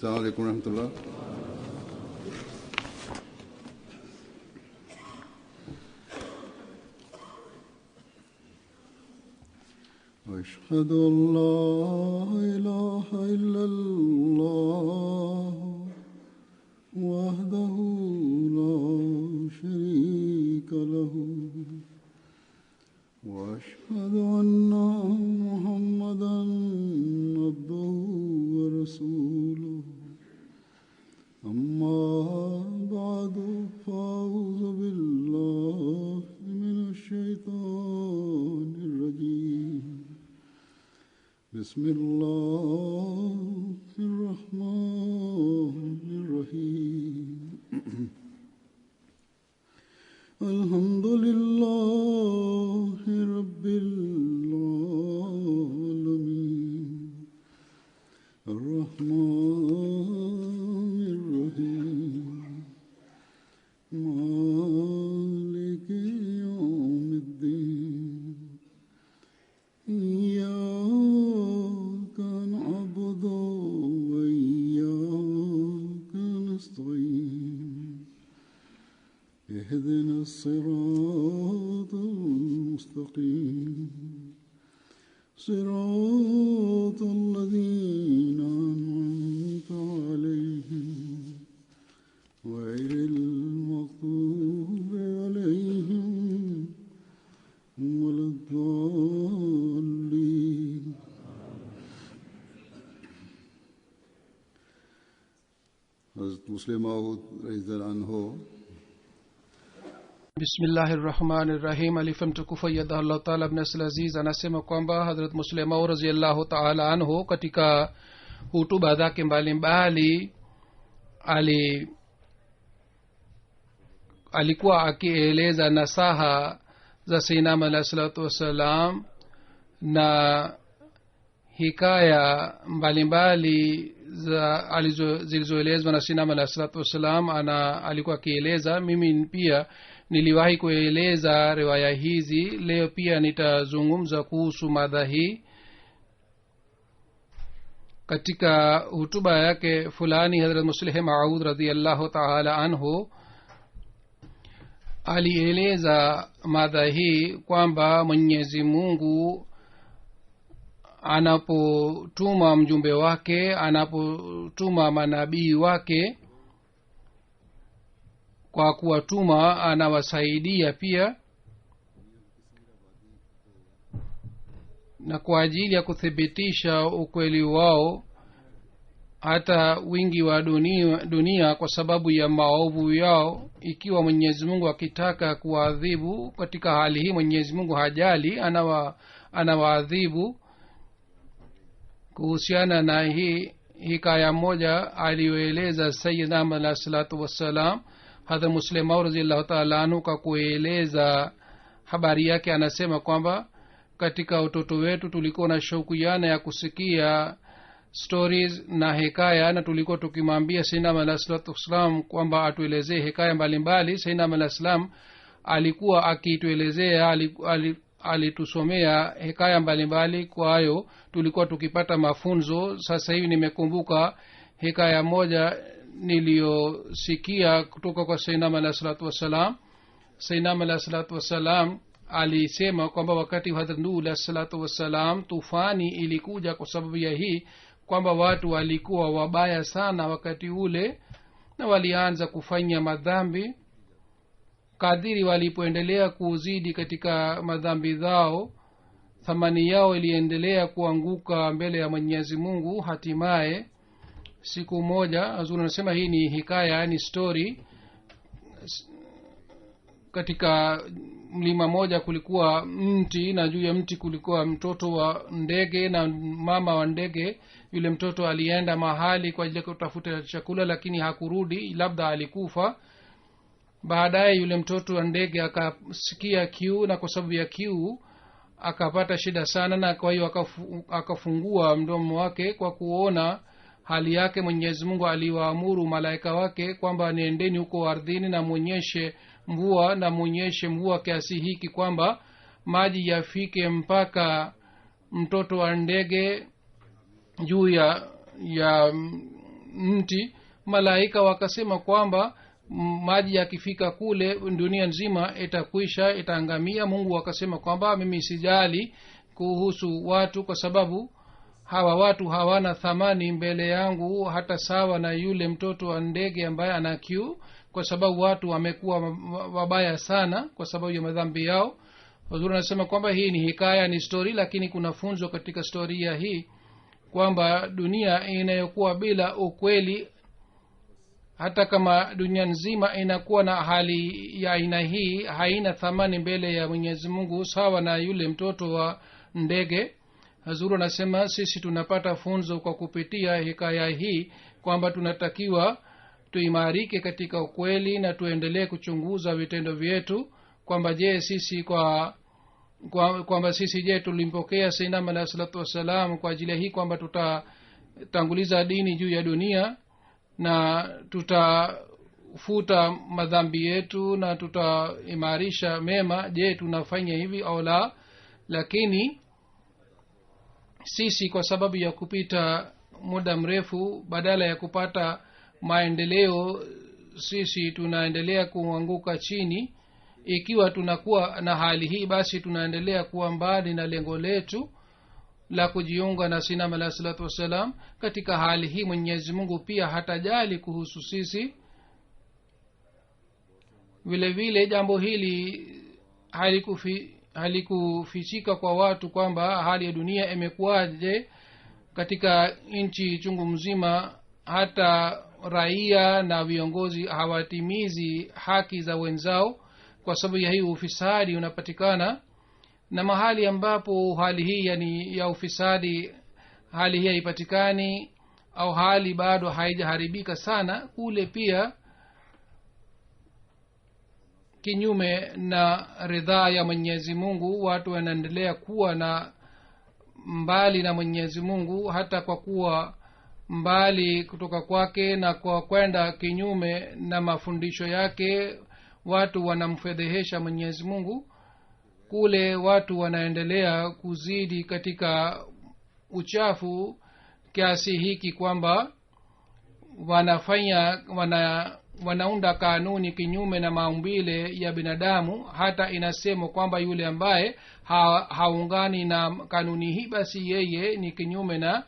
अस्सलाम वालेकुम रहमतुल्लाह। अशहदु अल्ला इलाहा इल्लल्लाह वहदहु ला शरीका लहु व अशहदु अन्ना मुहम्मदन अब्दुहु व रसूलुहु अम्मा बअदु फ़अऊज़ु बिल्लाहि मिनश शैतानिर रजीम। बिस्मिल्लाहिर रहमानिर रहीम। अल्हम्दुलिल्लाहि रब्बिल आलमीन अर्रहमानिर रहीम मालिकि यौमिद्दीन इय्याका नअबुदु व इय्याका नस्तईन اهدنا الصراط المستقيم صراط الذين أنعمت عليهم غير المغضوب عليهم ولا الضالين। हज़रत मुस्लिम मऊद रज़ियल्लाहु अन्हु Bismillahirrahmanirrahim. Alifa mtukufu ayyadahullahu ta'ala ibn Aziz anasema kwamba Hazrat Muslim Maud radhiyallahu ta'ala anhu katika hutuba zake mbalimbali alikuwa akieleza nasaha za Sayyidina alayhi salatu wassalam na hikaya mbalimbali zilizoelezwa na Sayyidina alayhi salatu wassalam. Alikuwa akieleza, mimi pia niliwahi kueleza riwaya hizi. Leo pia nitazungumza kuhusu mada hii. Katika hutuba yake fulani Hazrat Muslih Maud radhiyallahu ta'ala anhu alieleza mada hii kwamba Mwenyezi Mungu anapotuma mjumbe wake, anapotuma manabii wake, kwa kuwatuma anawasaidia pia, na kwa ajili ya kuthibitisha ukweli wao hata wingi wa dunia kwa sababu ya maovu yao. Ikiwa Mwenyezi Mungu akitaka kuadhibu katika hali hii, Mwenyezi Mungu hajali, anawaadhibu. Kuhusiana na hii hikaya moja aliyoeleza Sayyidina alayhi salatu wassalam, Hadhrat Muslim Maud radhiyallahu ta'ala anhu kwa kueleza habari yake anasema kwamba katika utoto wetu tulikuwa na shauku ya kusikia stories na hikaya, na tulikuwa tukimwambia Sayyidina alayhi salatu wassalam kwamba atuelezee hikaya mbalimbali. Sayyidina alayhi salam alikuwa akituelezea, alitusomea hikaya mbalimbali, kwa hiyo tulikuwa tukipata mafunzo. Sasa hivi nimekumbuka hikaya moja niliyosikia kutoka kwa Sayyidina alayhi salatu wassalam. Sayyidina alayhi salatu wassalam alisema kwamba wakati wa Hazrat Nuh alayhi salatu wassalam tufani ilikuja kwa sababu ya hii kwamba watu walikuwa wabaya sana wakati ule na walianza kufanya madhambi. Kadiri walipoendelea kuzidi katika madhambi zao, thamani yao iliendelea kuanguka mbele ya Mwenyezi Mungu. Hatimaye siku moja, Azuri anasema hii ni hikaya, ni story, katika mlima moja kulikuwa mti, na juu ya mti kulikuwa mtoto wa ndege na mama wa ndege. Yule mtoto alienda mahali kwa ajili ya kutafuta chakula, lakini hakurudi, labda alikufa. Baadaye yule mtoto wa ndege akasikia kiu, na kwa sababu ya kiu akapata shida sana, na kwa hiyo akafungua mdomo wake. Kwa kuona hali yake, Mwenyezi Mungu aliwaamuru malaika wake kwamba niendeni huko ardhini na muonyeshe mvua, na muonyeshe mvua kiasi hiki kwamba maji yafike mpaka mtoto wa ndege juu ya mti malaika wakasema kwamba maji yakifika kule dunia nzima itakwisha, itaangamia. Mungu akasema kwamba mimi sijali kuhusu watu, kwa sababu hawa watu hawana thamani mbele yangu hata sawa na yule mtoto wa ndege ambaye ana kiu, kwa sababu watu wamekuwa wabaya sana kwa sababu ya madhambi yao. Wazuri anasema kwamba hii ni hikaya, ni story, lakini kuna funzo katika storia hii kwamba dunia inayokuwa bila ukweli, hata kama dunia nzima inakuwa na hali ya aina hii, haina thamani mbele ya Mwenyezi Mungu sawa na yule mtoto wa ndege. Hazuru anasema sisi tunapata funzo kwa kupitia hikaya hii kwamba tunatakiwa tuimarike katika ukweli na tuendelee kuchunguza vitendo vyetu, kwamba je sisi kwamba sisi je tulimpokea Sayyidina Muhammad sallallahu alaihi wasallam kwa ajili hii kwamba tutatanguliza dini juu ya dunia na tutafuta madhambi yetu na tutaimarisha mema. Je tunafanya hivi au la? Lakini sisi kwa sababu ya kupita muda mrefu, badala ya kupata maendeleo, sisi tunaendelea kuanguka chini. Ikiwa tunakuwa na hali hii, basi tunaendelea kuwa mbali na lengo letu la kujiunga na Sayyidina alayhi salatu wasalam. Katika hali hii Mwenyezi Mungu pia hatajali kuhusu sisi. Vile vile jambo hili halikufichika kwa watu kwamba hali ya dunia imekuwaje katika nchi chungu mzima. Hata raia na viongozi hawatimizi haki za wenzao kwa sababu ya hii ufisadi unapatikana. Na mahali ambapo hali hii yani ya ufisadi hali hii haipatikani au hali bado haijaharibika sana, kule pia kinyume na ridhaa ya Mwenyezi Mungu watu wanaendelea kuwa na mbali na Mwenyezi Mungu, hata kwa kuwa mbali kutoka kwake na kwa kwenda kinyume na mafundisho yake watu wanamfedhehesha Mwenyezi Mungu. Kule watu wanaendelea kuzidi katika uchafu kiasi hiki kwamba wanaunda kanuni kinyume na maumbile ya binadamu. Hata inasemwa kwamba yule ambaye haungani na kanuni hii, basi yeye ni kinyume na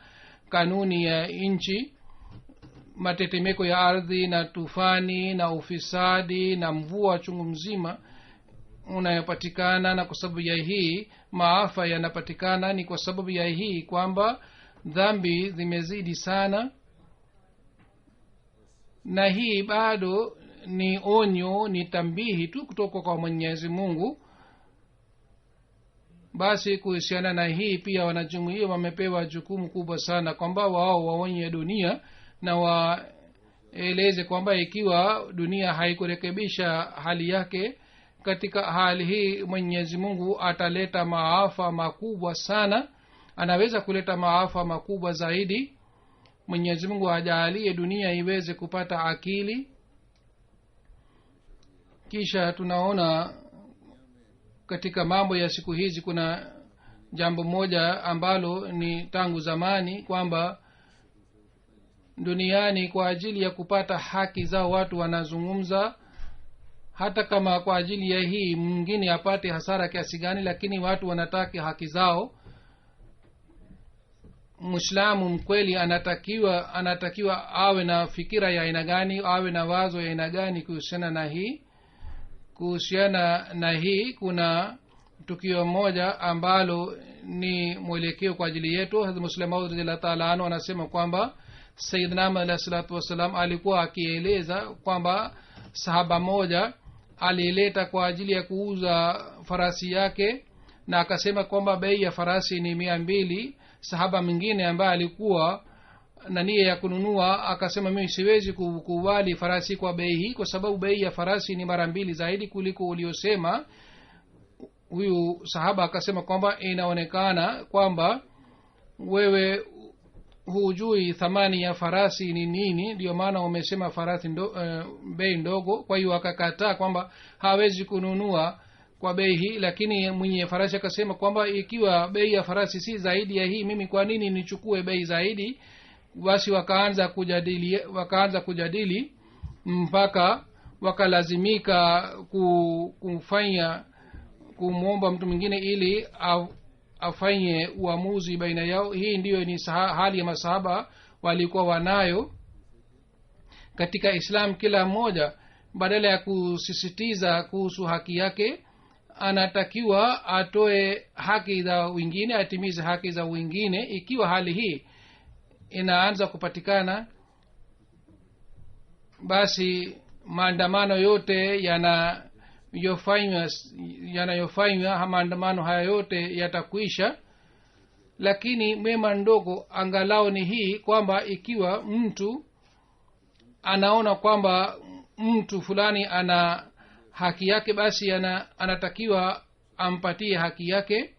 kanuni ya nchi. Matetemeko ya ardhi na tufani na ufisadi na mvua chungu mzima unayopatikana, na kwa sababu ya hii maafa yanapatikana. Ni kwa sababu ya hii kwamba dhambi zimezidi sana, na hii bado ni onyo, ni tambihi tu kutoka kwa Mwenyezi Mungu. Basi kuhusiana na hii pia wanajumuiya wamepewa jukumu kubwa sana kwamba wao waonye dunia na waeleze kwamba ikiwa dunia haikurekebisha hali yake, katika hali hii Mwenyezi Mungu ataleta maafa makubwa sana, anaweza kuleta maafa makubwa zaidi. Mwenyezi Mungu ajalie dunia iweze kupata akili. Kisha tunaona katika mambo ya siku hizi kuna jambo moja ambalo ni tangu zamani, kwamba duniani kwa ajili ya kupata haki zao watu wanazungumza, hata kama kwa ajili ya hii mwingine apate hasara kiasi gani, lakini watu wanataka haki zao. Muislamu mkweli anatakiwa awe na fikira ya aina gani, awe na wazo ya aina gani kuhusiana na hii? Kuhusiana na hii kuna tukio moja ambalo ni mwelekeo kwa ajili yetu. Hazrat Muslim Maud radhiyallahu ta'ala anhu anasema kwamba Sayyidina Muhammad alayhi salatu wasallam alikuwa akieleza kwamba sahaba moja alileta kwa ajili ya kuuza farasi yake, na akasema kwamba bei ya farasi ni 200. Sahaba mwingine ambaye alikuwa na nia ya kununua akasema mimi siwezi kukubali farasi kwa bei hii, kwa sababu bei ya farasi ni mara 2 zaidi kuliko uliosema. Huyu sahaba akasema kwamba inaonekana kwamba wewe hujui thamani ya farasi ni nini, ndio maana umesema farasi bei ndogo. Kwa hiyo akakataa kwamba hawezi kununua kwa bei hii, lakini mwenye farasi akasema kwamba ikiwa bei ya farasi si zaidi ya hii, mimi kwa nini nichukue bei zaidi? basi wakaanza kujadili mpaka wakalazimika kumwomba mtu mwingine ili afanye uamuzi baina yao. Hii ndiyo ni hali ya masahaba walikuwa wanayo katika Islam. Kila mmoja badala ya kusisitiza kuhusu haki yake anatakiwa atoe haki za wengine, atimize haki za wengine. Ikiwa hali hii inaanza kupatikana, basi maandamano yote yanayofanywa maandamano haya yote yatakwisha. Lakini mema ndogo angalau ni hii kwamba ikiwa mtu anaona kwamba mtu fulani ana haki yake, basi anatakiwa ampatie haki yake.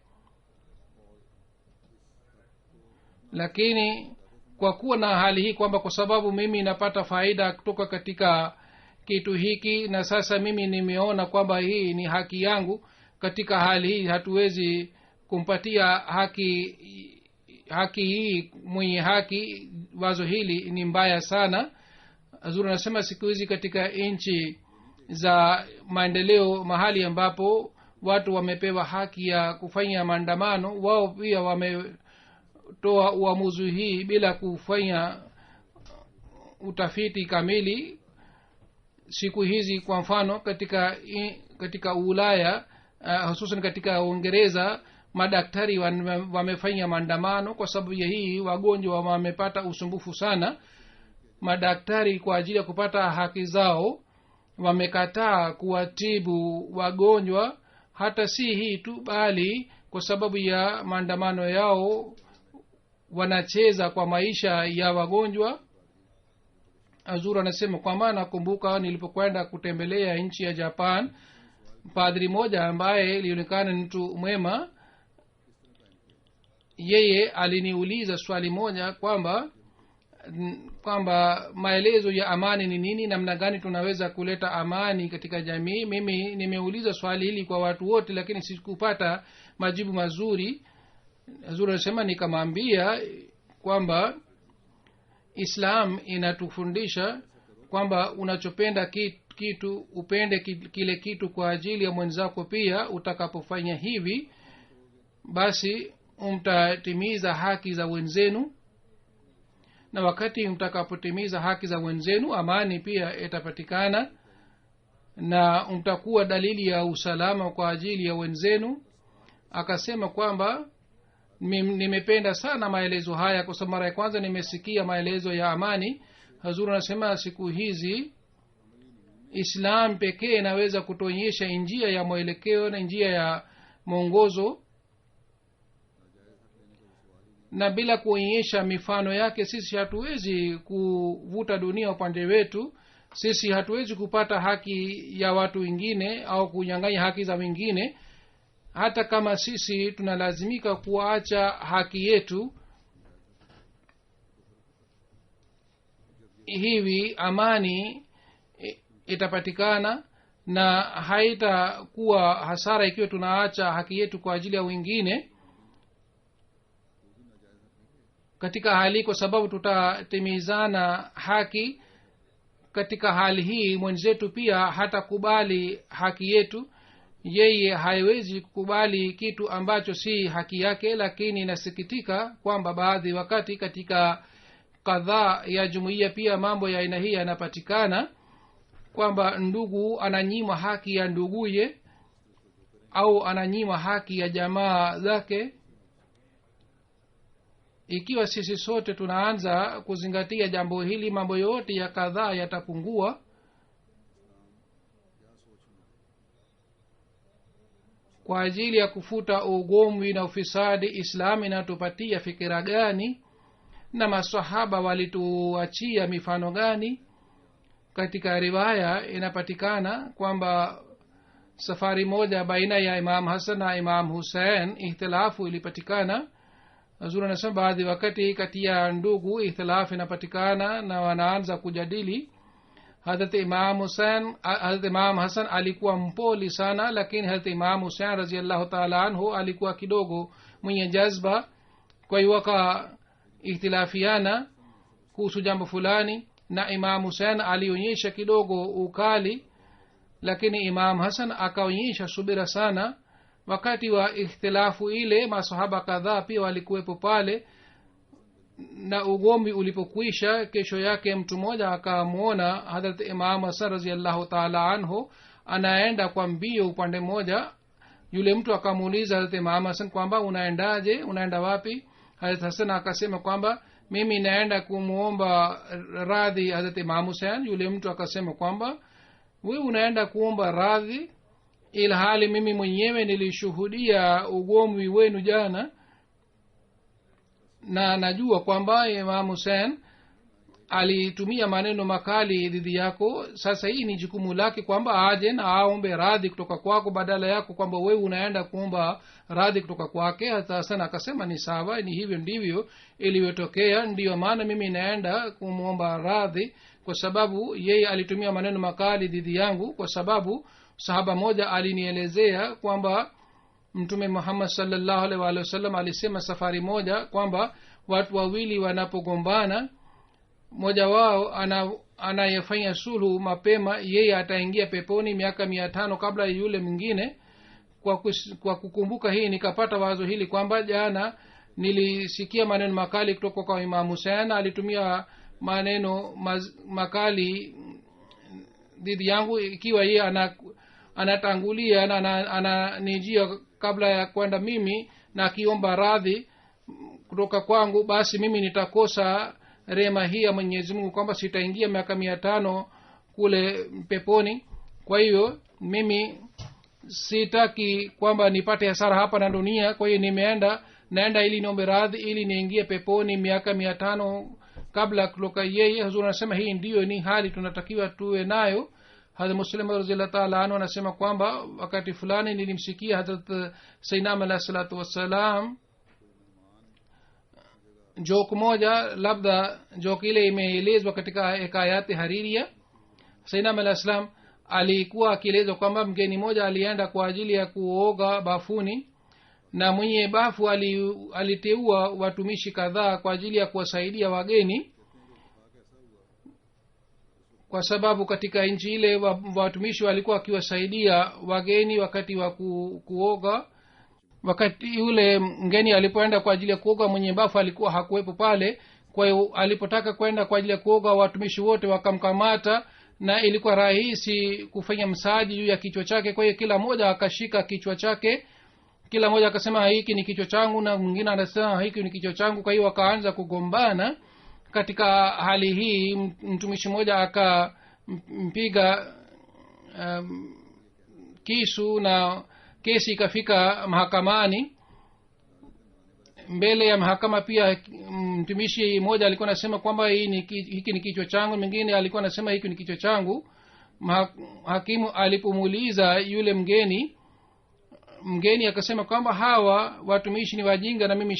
Lakini kwa kuwa na hali hii kwamba kwa sababu mimi napata faida kutoka katika kitu hiki na sasa mimi nimeona kwamba hii ni haki yangu, katika hali hii hatuwezi kumpatia haki hii mwenye haki. Wazo hili ni mbaya sana. Azuri anasema siku hizi katika nchi za maendeleo, mahali ambapo watu wamepewa haki ya kufanya maandamano, wao pia wametoa uamuzi hii bila kufanya utafiti kamili. Siku hizi kwa mfano katika Ulaya, hususan katika Uingereza, madaktari wamefanya maandamano kwa sababu ya hii. Wagonjwa wamepata usumbufu sana. Madaktari kwa ajili ya kupata haki zao wamekataa kuwatibu wagonjwa. Hata si hii tu, bali kwa sababu ya maandamano yao wanacheza kwa maisha ya wagonjwa. Azura anasema kwamba nakumbuka nilipokwenda kutembelea nchi ya Japan, padri moja ambaye alionekana ni mtu mwema, yeye aliniuliza swali moja kwamba maelezo ya amani ni nini, namna gani tunaweza kuleta amani katika jamii. Mimi nimeuliza swali hili kwa watu wote, lakini sikupata majibu mazuri. Azura anasema nikamwambia kwamba Islam inatufundisha kwamba unachopenda kitu upende kile kitu kwa ajili ya mwenzako pia. Utakapofanya hivi, basi mtatimiza haki za wenzenu, na wakati mtakapotimiza haki za wenzenu, amani pia itapatikana na mtakuwa dalili ya usalama kwa ajili ya wenzenu. Akasema kwamba nimependa sana maelezo haya kwa sababu mara ya kwanza nimesikia maelezo ya amani. Hazuru anasema siku hizi Islam pekee inaweza kutuonyesha njia ya mwelekeo na njia ya mwongozo, na bila kuonyesha mifano yake sisi hatuwezi kuvuta dunia upande wetu. Sisi hatuwezi kupata haki ya watu wengine au kunyang'anya haki za wengine, hata kama sisi tunalazimika kuacha haki yetu. Hivi amani itapatikana na haitakuwa hasara ikiwa tunaacha haki yetu kwa ajili ya wengine katika hali, kwa sababu tutatimizana haki. Katika hali hii mwenzetu pia hatakubali haki yetu. Yeye haiwezi kukubali kitu ambacho si haki yake. Lakini inasikitika kwamba baadhi wakati katika kadhaa ya jumuiya pia mambo ya aina hii yanapatikana, kwamba ndugu ananyima haki ya nduguye au ananyima haki ya jamaa zake. Ikiwa sisi sote tunaanza kuzingatia jambo hili, mambo yote ya kadhaa yatapungua. Kwa ajili ya kufuta ugomvi na ufisadi, Islam inatupatia fikira gani na masahaba walituachia mifano gani? Katika riwaya inapatikana kwamba safari moja baina ya Imam Hasan na Imam Hussein ihtilafu ilipatikana. Azuri anasema baadhi wakati kati ya ndugu ihtilafu inapatikana na wanaanza kujadili. Hazrat Imam Hasan alikuwa mpoli sana, lakini Hazrat Imam Hussein radhiyallahu ta'ala anhu alikuwa kidogo mwenye jazba. Kwa hiyo waka ihtilafiana kuhusu jambo fulani na imam Hussein alionyesha kidogo ukali, lakini imam Hassan akaonyesha subira sana. wakati wa ikhtilafu ile masahaba kadhaa pia walikuwepo pale, na ugomvi ulipokwisha kesho yake mtu mmoja akamwona hadrat imam Hasan radhiallahu taala anhu anaenda kwa mbio upande mmoja. yule mtu akamuuliza hadrat imam Hasan kwamba unaendaje, unaenda wapi? hadrat Hasan akasema kwamba mimi naenda kumuomba radhi hadrat imam Hussein. yule mtu akasema kwamba wewe unaenda kuomba radhi ila hali mimi mwenyewe nilishuhudia ugomvi wenu jana, na najua kwamba imam Hussein alitumia maneno makali dhidi yako. sasa hii ni jukumu lake kwamba aje na aombe radhi kutoka kwako badala yako kwamba wewe unaenda kuomba radhi kutoka kwake. hata sana akasema ni sawa, ni hivyo ndivyo ilivyotokea, ndiyo maana mimi naenda kumuomba radhi kwa sababu yeye alitumia maneno makali dhidi yangu. kwa sababu sahaba moja alinielezea kwamba mtume Muhammad sallallahu alaihi wasallam alisema safari moja kwamba watu wawili wanapogombana, mmoja wao anayefanya sulhu mapema yeye ataingia peponi miaka 500 kabla ya yule mwingine. kwa kukumbuka hii nikapata wazo hili kwamba jana nilisikia maneno makali kutoka kwa Imam Hussein. alitumia maneno makali dhidi yangu, ikiwa yeye anatangulia na ananijia kabla ya kwenda mimi na akiomba radhi kutoka kwangu, basi mimi nitakosa rehema hii ya Mwenyezi Mungu kwamba sitaingia miaka 500 kule peponi. kwa hiyo mimi sitaki kwamba nipate hasara hapa na dunia. kwa hiyo naenda ili niombe radhi ili niingie peponi miaka 500 kabla kutoka yeye. Huzuri anasema hii ndiyo ni hali tunatakiwa tuwe nayo. Hadrat Muslim radhiyallahu ta'ala anhu anasema kwamba wakati fulani nilimsikia Hadrat Sayyidina alayhi salatu wassalam joke moja, labda joke ile imeelezwa katika hikayati Hariria. Sayyidina alayhi salam alikuwa akieleza kwamba mgeni mmoja alienda kwa ajili ya kuoga bafuni, na mwenye bafu aliteua watumishi kadhaa kwa ajili ya kuwasaidia wageni, kwa sababu katika nchi ile watumishi walikuwa wakiwasaidia wageni wakati wa kuoga. wakati yule mgeni alipoenda kwa ajili ya kuoga, mwenye bafu alikuwa hakuwepo pale. kwa hiyo alipotaka kwenda kwa ajili ya kuoga, watumishi wote wakamkamata na ilikuwa rahisi kufanya msaji juu ya kichwa chake. kwa hiyo kila mmoja akashika kichwa chake, kila mmoja akasema hiki ni kichwa changu na mwingine anasema hiki ni kichwa changu. kwa hiyo wakaanza kugombana. katika hali hii mtumishi mmoja akampiga kisu na kesi ikafika mahakamani. mbele ya mahakama pia mtumishi mmoja alikuwa anasema kwamba hiki ni kichwa changu, mwingine alikuwa anasema hiki ni kichwa changu. hakimu alipomuuliza yule mgeni akasema kwamba hawa watumishi ni wajinga na mimi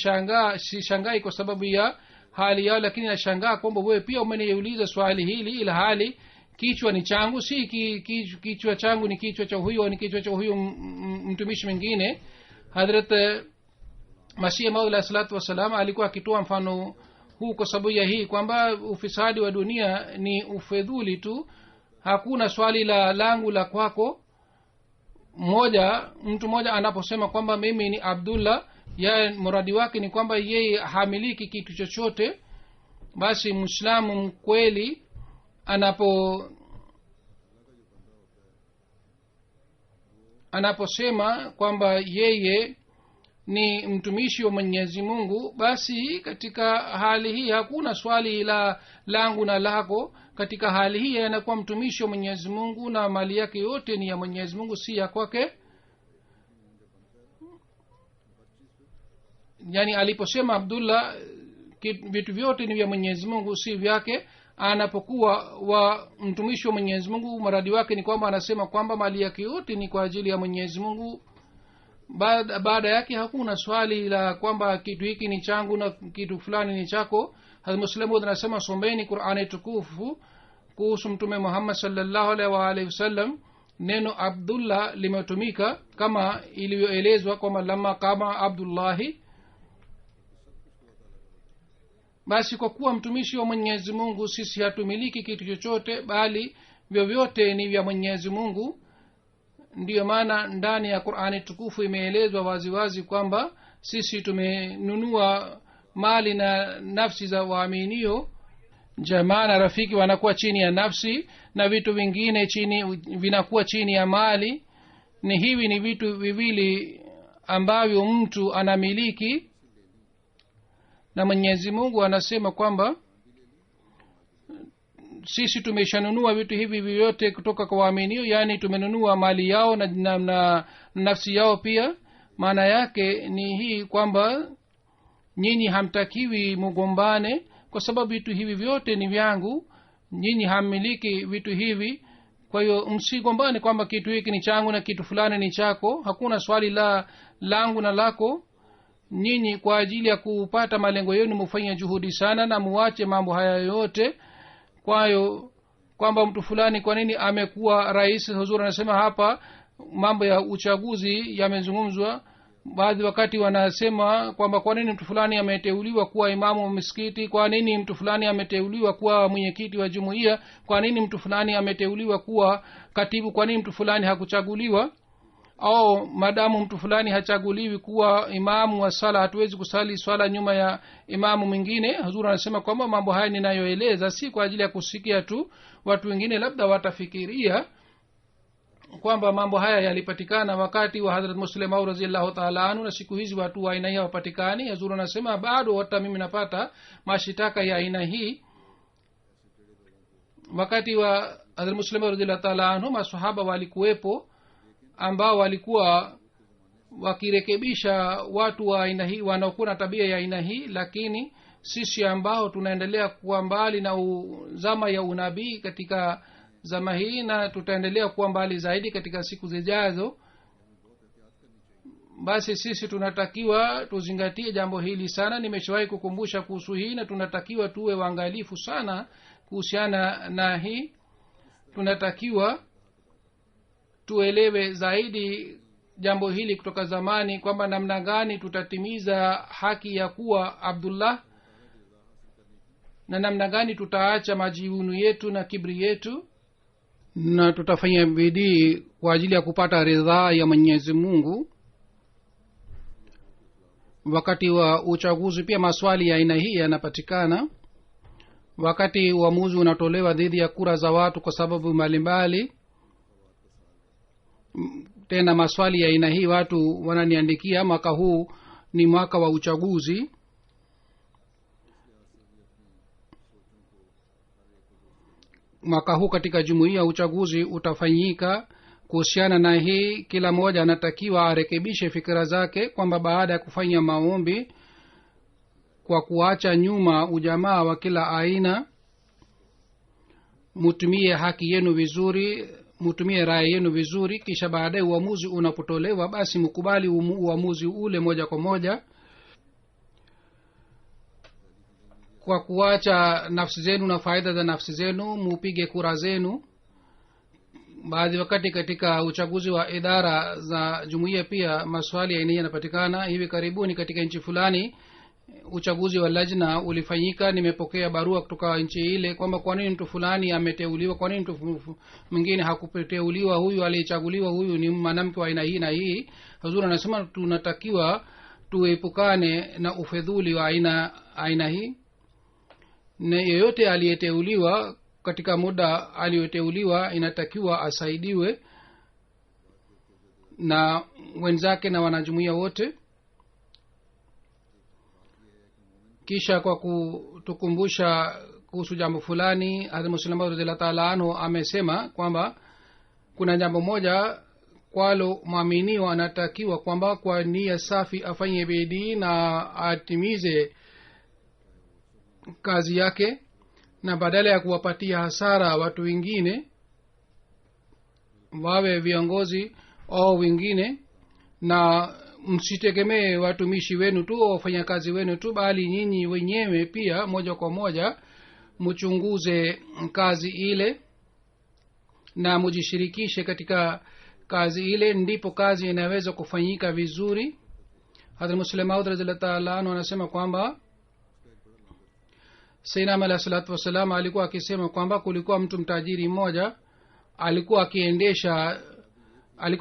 sishangai kwa sababu ya hali yao, lakini nashangaa kwamba wewe pia umeniuliza swali hili ila hali kichwa ni changu, si kichwa changu ni kichwa cha huyo, ni kichwa cha huyo mtumishi mwingine. Hadrat Masih Maud alayhi salatu wasalam alikuwa akitoa mfano huu kwa sababu ya hii kwamba ufisadi wa dunia ni ufedhuli tu, hakuna swali langu la kwako. mtu mmoja anaposema kwamba mimi ni Abdullah, ya muradi wake ni kwamba yeye hamiliki kitu chochote. basi Muislamu mkweli anaposema kwamba yeye ni mtumishi wa Mwenyezi Mungu, basi katika hali hii hakuna swali langu na lako. katika hali hii anakuwa mtumishi wa Mwenyezi Mungu na mali yake yote ni ya Mwenyezi Mungu, si ya kwake. yani aliposema Abdullah vitu vyote ni vya Mwenyezi Mungu, si vyake. anapokuwa wa mtumishi wa Mwenyezi Mungu, mradi wake ni kwamba anasema kwamba mali yake yote ni kwa ajili ya Mwenyezi Mungu. baada yake hakuna swali la kwamba kitu hiki ni changu na kitu fulani ni chako. Hazrat Muslim anasema sombeni Qur'ani tukufu kuhusu mtume Muhammad sallallahu alaihi wasallam. neno Abdullah limetumika kama ilivyoelezwa kwamba lamma kama Abdullahi, basi kwa kuwa mtumishi wa mwenyezi mungu sisi hatumiliki kitu chochote bali vyovyote ni vya mwenyezi mungu. ndiyo maana ndani ya qurani tukufu imeelezwa waziwazi kwamba sisi tumenunua mali na nafsi za waaminio. jamaa na rafiki wanakuwa chini ya nafsi na vitu vingine vinakuwa chini ya mali. hivi ni vitu viwili ambavyo mtu anamiliki, na mwenyezi mungu anasema kwamba sisi tumeshanunua vitu hivi vyote kutoka kwa waaminio, yaani tumenunua mali yao na nafsi yao pia. maana yake ni hii kwamba nyinyi hamtakiwi mugombane kwa sababu vitu hivi vyote ni vyangu, nyinyi hammiliki vitu hivi. kwa hiyo msigombane kwamba kitu hiki ni changu na kitu fulani ni chako. hakuna swali langu na lako. nyinyi kwa ajili ya kupata malengo yenu mufanye juhudi sana na muache mambo haya yote. kwa hiyo kwamba mtu fulani kwa nini amekuwa rais, huzuri anasema hapa mambo ya uchaguzi yamezungumzwa. baadhi wakati wanasema kwamba kwa nini mtu fulani ameteuliwa kuwa imamu wa msikiti, kwa nini mtu fulani ameteuliwa kuwa mwenyekiti wa jumuiya, kwa nini mtu fulani ameteuliwa kuwa katibu, kwa nini mtu fulani hakuchaguliwa. au madamu mtu fulani hachaguliwi kuwa imamu wa sala, hatuwezi kusali swala nyuma ya imamu mwingine. huzuri anasema kwamba mambo haya ninayoeleza si kwa ajili ya kusikia tu. watu wengine labda watafikiria kwamba mambo haya yalipatikana wakati wa Hazrat Muslim Maud radhiyallahu ta'ala anhu, na siku hizi watu wa aina hii hawapatikani. huzuri anasema bado hata mimi napata mashitaka ya aina hii. wakati wa Hazrat Muslim Maud radhiyallahu ta'ala anhu maswahaba walikuwepo ambao walikuwa wakirekebisha watu wa aina hii wanaokuwa na tabia ya aina hii. lakini sisi ambao tunaendelea kuwa mbali na zama ya unabii katika zama hii na tutaendelea kuwa mbali zaidi katika siku zijazo, basi sisi tunatakiwa tuzingatie jambo hili sana. nimeshawahi kukumbusha kuhusu hii na tunatakiwa tuwe waangalifu sana kuhusiana na hii. tunatakiwa tuelewe zaidi jambo hili kutoka zamani kwamba namna gani tutatimiza haki ya kuwa Abdullah na namna gani tutaacha majivuno yetu na kibri yetu, na tutafanya bidii kwa ajili ya kupata ridhaa ya Mwenyezi Mungu. wakati wa uchaguzi pia maswali ya aina hii yanapatikana. wakati uamuzi unatolewa dhidi ya kura za watu kwa sababu mbalimbali, tena maswali ya aina hii watu wananiandikia, mwaka huu ni mwaka wa uchaguzi. mwaka huu katika jumuiya uchaguzi utafanyika. kuhusiana na hii kila mmoja anatakiwa arekebishe fikira zake kwamba baada ya kufanya maombi kwa kuacha nyuma ujamaa wa kila aina, mutumie haki yenu vizuri, mutumie raya yenu vizuri, kisha baadaye uamuzi unapotolewa basi mkubali uamuzi ule moja kwa moja kwa kuacha nafsi zenu na faida za nafsi zenu, mupige kura zenu. baadhi wakati katika uchaguzi wa idara za jumuiya pia maswali ya aina yanapatikana. hivi karibuni katika nchi fulani uchaguzi wa lajna ulifanyika. nimepokea barua kutoka nchi ile kwamba kwa nini mtu fulani ameteuliwa, kwa nini mtu mwingine hakuteuliwa, huyu aliyechaguliwa huyu ni mwanamke wa aina hii na hii. huzuri anasema tunatakiwa tuepukane na ufedhuli wa aina hii, na yeyote aliyeteuliwa katika muda aliyoteuliwa inatakiwa asaidiwe na wenzake na wanajumuiya wote. kisha kwa kutukumbusha kuhusu jambo fulani, Hazrat Muslim radhiyallahu ta'ala anhu amesema kwamba kuna jambo moja kwalo mwaminiwa anatakiwa kwamba kwa nia safi afanye bidii na atimize kazi yake, na badala ya kuwapatia hasara watu wengine, wawe viongozi au wengine, na msitegemee watumishi wenu tu au wafanyakazi wenu tu, bali nyinyi wenyewe pia moja kwa moja mchunguze kazi ile na mujishirikishe katika kazi ile, ndipo kazi inaweza kufanyika vizuri. Hazrat Muslim Maud radhiyallahu ta'ala anhu anasema kwamba sayyidina alayhi salatu wasalam alikuwa akisema kwamba kulikuwa mtu mtajiri mmoja alikuwa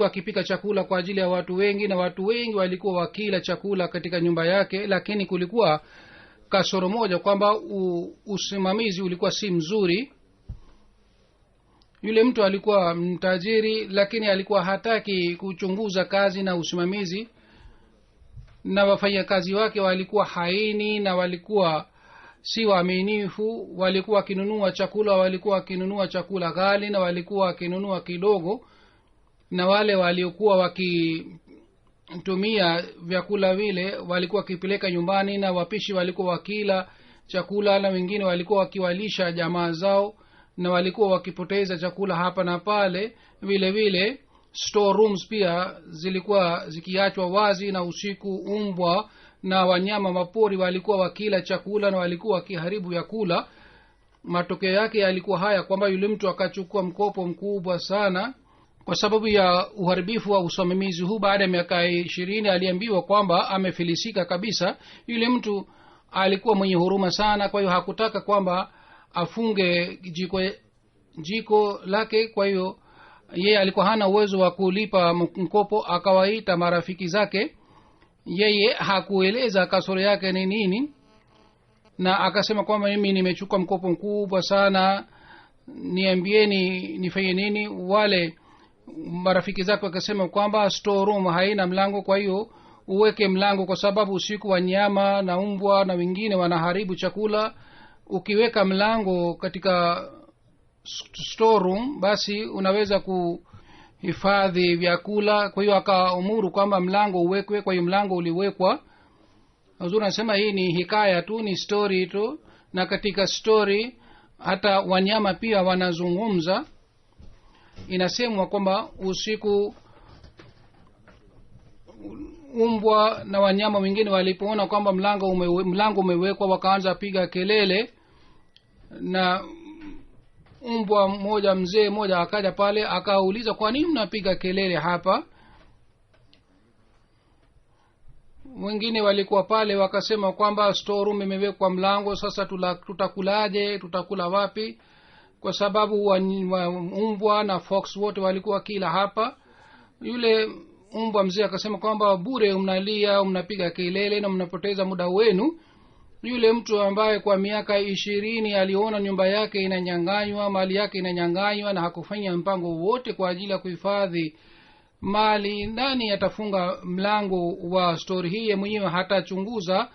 akipika chakula kwa ajili ya watu wengi, na watu wengi walikuwa wakila chakula katika nyumba yake, lakini kulikuwa kasoro moja kwamba usimamizi ulikuwa si mzuri. Yule mtu alikuwa mtajiri, lakini alikuwa hataki kuchunguza kazi na usimamizi, na wafanyakazi wake walikuwa haini na walikuwa si waaminifu. Walikuwa wakinunua chakula ghali na walikuwa wakinunua kidogo, na wale waliokuwa wakitumia vyakula vile walikuwa wakipeleka nyumbani, na wapishi walikuwa wakila chakula, na wengine walikuwa wakiwalisha jamaa zao, na walikuwa wakipoteza chakula hapa na pale. vile vile store rooms pia zilikuwa zikiachwa wazi, na usiku umbwa na wanyama mapori walikuwa wakila chakula na walikuwa wakiharibu vyakula. Matokeo yake yalikuwa haya kwamba yule mtu akachukua mkopo mkubwa sana kwa sababu ya uharibifu wa usimamizi huu. Baada ya miaka 20 aliambiwa kwamba amefilisika kabisa. Yule mtu alikuwa mwenye huruma sana, kwa hiyo hakutaka kwamba afunge jiko lake. Kwa hiyo yeye alikuwa hana uwezo wa kulipa mkopo. Akawaita marafiki zake, yeye hakueleza kasoro yake ni nini, na akasema kwamba mimi nimechukua mkopo mkubwa sana, niambieni nifanye nini. Wale marafiki zake wakasema kwamba store room haina mlango, kwa hiyo uweke mlango, kwa sababu usiku wanyama na umbwa na wengine wanaharibu chakula. Ukiweka mlango katika store room basi unaweza kuhifadhi vyakula. Kwa hiyo akaamuru kwamba mlango uwekwe. Kwa hiyo mlango uliwekwa. Huzuri anasema hii ni hikaya tu, ni story tu, na katika story hata wanyama pia wanazungumza. Inasemwa kwamba usiku umbwa na wanyama wengine walipoona kwamba mlango umewekwa wakaanza piga kelele, na umbwa mmoja mzee mmoja akaja pale akauliza, kwa nini mnapiga kelele hapa? Wengine walikuwa pale wakasema kwamba store room imewekwa mlango, sasa tutakulaje, tutakula wapi? Kwa sababu umbwa na fox wote walikuwa kila hapa. Yule umbwa mzee akasema kwamba bure mnalia, mnapiga kelele na mnapoteza muda wenu. Yule mtu ambaye kwa miaka 20 aliona nyumba yake inanyang'anywa, mali yake inanyang'anywa, na hakufanya mpango wote kwa ajili ya kuhifadhi mali, nani atafunga mlango wa story hii? Mwenyewe hatachunguza.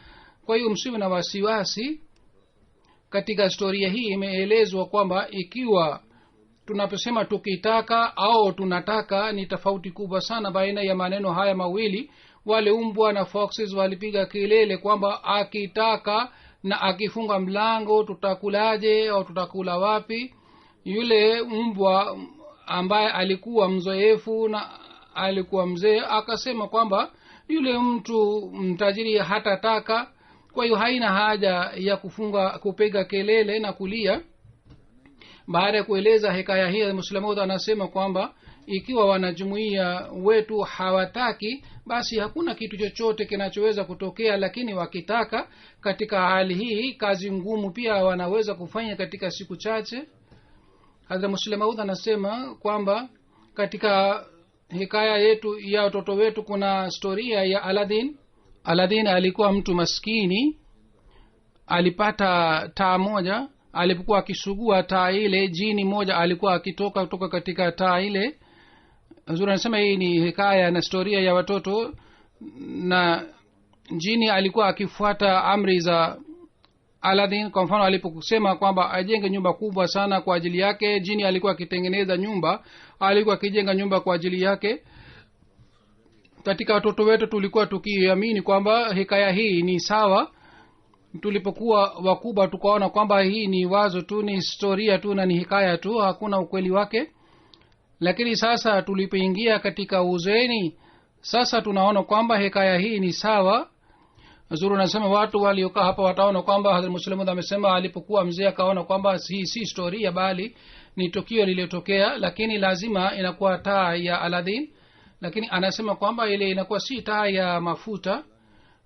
Kwa hiyo msiwe na wasiwasi. Katika storia hii imeelezwa kwamba ikiwa tunaposema tukitaka au tunataka, ni tofauti kubwa sana baina ya maneno haya mawili. Wale umbwa na foxes walipiga kelele kwamba akitaka na akifunga mlango tutakulaje au tutakula wapi? Yule umbwa ambaye alikuwa mzoefu na alikuwa mzee akasema kwamba yule mtu mtajiri hatataka, kwa hiyo haina haja ya kupiga kelele na kulia. Baada ya kueleza hikaya hii, Muslimu anasema kwamba ikiwa wanajumuiya wetu hawataki, basi hakuna kitu chochote kinachoweza kutokea, lakini wakitaka, katika hali hii kazi ngumu pia wanaweza kufanya katika siku chache. Hadhrat Muslimu anasema kwamba katika hikaya yetu ya watoto wetu kuna storia ya Aladdin alikuwa mtu maskini. Alipata taa moja. Alipokuwa akisugua taa ile, jini moja alikuwa akitoka kutoka katika taa ile. Huzuri anasema hii ni hikaya na storia ya watoto, na jini alikuwa akifuata amri za Aladdin. Kwa mfano, aliposema kwamba ajenge nyumba kubwa sana kwa ajili yake, jini alikuwa akitengeneza nyumba, alikuwa akijenga nyumba kwa ajili yake. Katika watoto wetu tulikuwa tukiamini kwamba hikaya hii ni sawa. Tulipokuwa wakubwa tukaona kwamba hii ni wazo tu, ni historia tu na ni hikaya tu, hakuna ukweli wake. Lakini sasa tulipoingia katika uzeeni, sasa tunaona kwamba hikaya hii ni sawa. Zuru nasema watu waliokaa hapa wataona kwamba Hazrat Muslimu amesema alipokuwa mzee akaona kwamba hii si historia bali ni tukio lililotokea, lakini lazima inakuwa taa ya Aladdin. Lakini anasema kwamba ile inakuwa si taa ya mafuta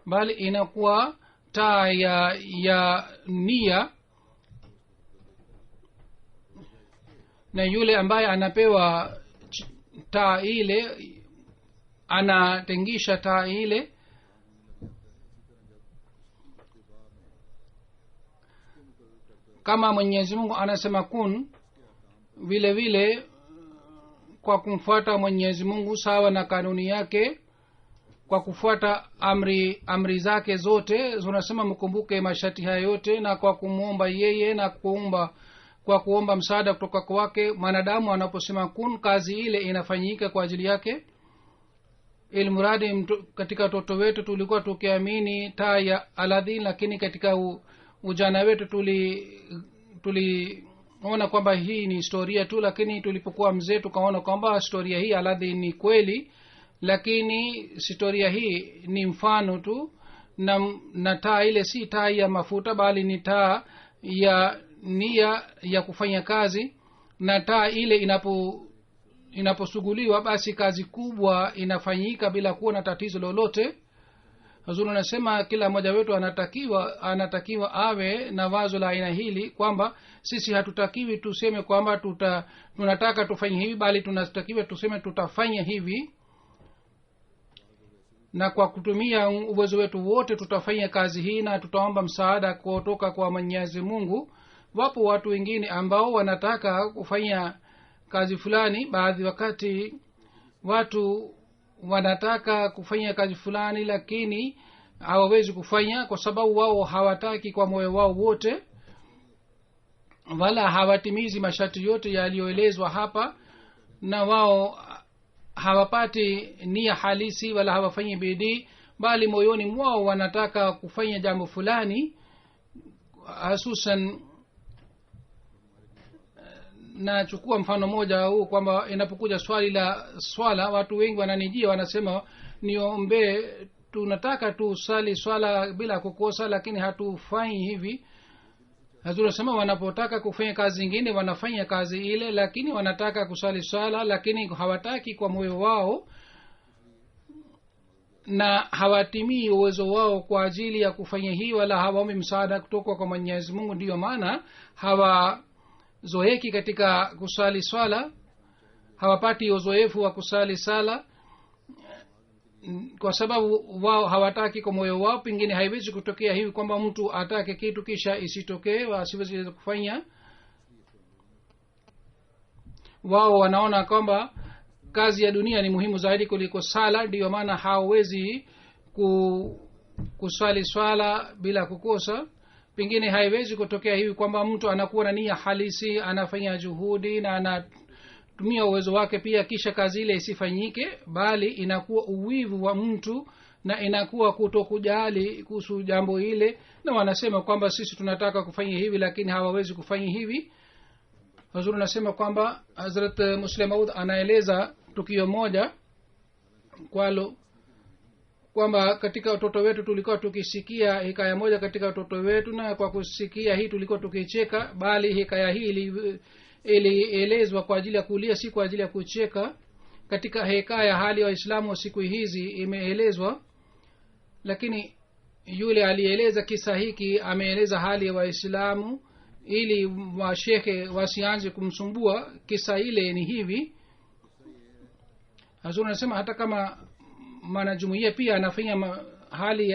bali inakuwa taa ya nia. na yule ambaye anapewa taa ile anatengisha taa ile. Kama Mwenyezi Mungu anasema kun, vile vile kwa kumfuata Mwenyezi Mungu sawa na kanuni yake, kwa kufuata amri zake zote, tunasema mkumbuke masharti haya yote, na kwa kumuomba yeye na kwa kuomba msaada kutoka kwake. Mwanadamu anaposema kun, kazi ile inafanyika kwa ajili yake. Ilmuradi katika watoto wetu tulikuwa tukiamini taa ya Aladdin, lakini katika ujana wetu tuliona kwamba hii ni historia tu, lakini tulipokuwa mzee tukaona kwamba historia hii Aladdin ni kweli, lakini historia hii ni mfano tu, na taa ile si taa ya mafuta bali ni taa ya nia ya kufanya kazi. Na taa ile inaposuguliwa basi kazi kubwa inafanyika bila kuwa na tatizo lolote. Hazuru anasema kila mmoja wetu anatakiwa awe na wazo la aina hili, kwamba sisi hatutakiwi tuseme kwamba tunataka tufanye hivi, bali tunatakiwa tuseme tutafanya hivi, na kwa kutumia uwezo wetu wote tutafanya kazi hii na tutaomba msaada kutoka kwa Mwenyezi Mungu. Wapo watu wengine ambao wanataka kufanya kazi fulani. Baadhi wakati watu wanataka kufanya kazi fulani, lakini hawawezi kufanya kwa sababu wao hawataki kwa moyo wao wote, wala hawatimizi masharti yote yaliyoelezwa hapa, na wao hawapati nia halisi wala hawafanyi bidii, bali moyoni mwao wanataka kufanya jambo fulani. Hususan nachukua mfano moja huu, kwamba inapokuja swali la swala, watu wengi wananijia wanasema niombe, tunataka tusali swala bila kukosa, lakini hatufanyi hivi. Hazuru sema wanapotaka kufanya kazi nyingine wanafanya kazi ile, lakini wanataka kusali swala, lakini hawataki kwa moyo wao na hawatimii uwezo wao kwa ajili ya kufanya hii, wala hawaombi msaada kutoka kwa Mwenyezi Mungu. Ndiyo maana hawazoeki katika kusali swala, hawapati uzoefu wa kusali sala, kwa sababu wao hawataki kwa moyo wao. Pengine haiwezi kutokea hivi kwamba mtu atake kitu kisha isitokee, asiwezi kufanya. Wao wanaona kwamba kazi ya dunia ni muhimu zaidi kuliko sala, ndiyo maana hawezi kusali swala bila kukosa. Pengine haiwezi kutokea hivi kwamba mtu anakuwa na nia halisi, anafanya juhudi na anatumia uwezo wake pia, kisha kazi ile isifanyike, bali inakuwa uwivu wa mtu na inakuwa kutokujali kuhusu jambo ile, na wanasema kwamba sisi tunataka kufanya hivi lakini hawawezi kufanya hivi. Hazuru nasema kwamba Hazrat Muslim Maud anaeleza tukio moja kwamba katika watoto wetu tulikuwa tukisikia hikaya moja katika watoto wetu, na kwa kusikia hii tulikuwa tukicheka, bali hikaya hii ilielezwa kwa ajili ya kulia, si kwa ajili ya kucheka. Katika hikaya hali ya Waislamu siku hizi imeelezwa, lakini yule alieleza kisa hiki ameeleza hali ya Waislamu ili washekhe wasianze kumsumbua. Kisa ile ni hivi. Hazur anasema hata kama mwanajumuiya pia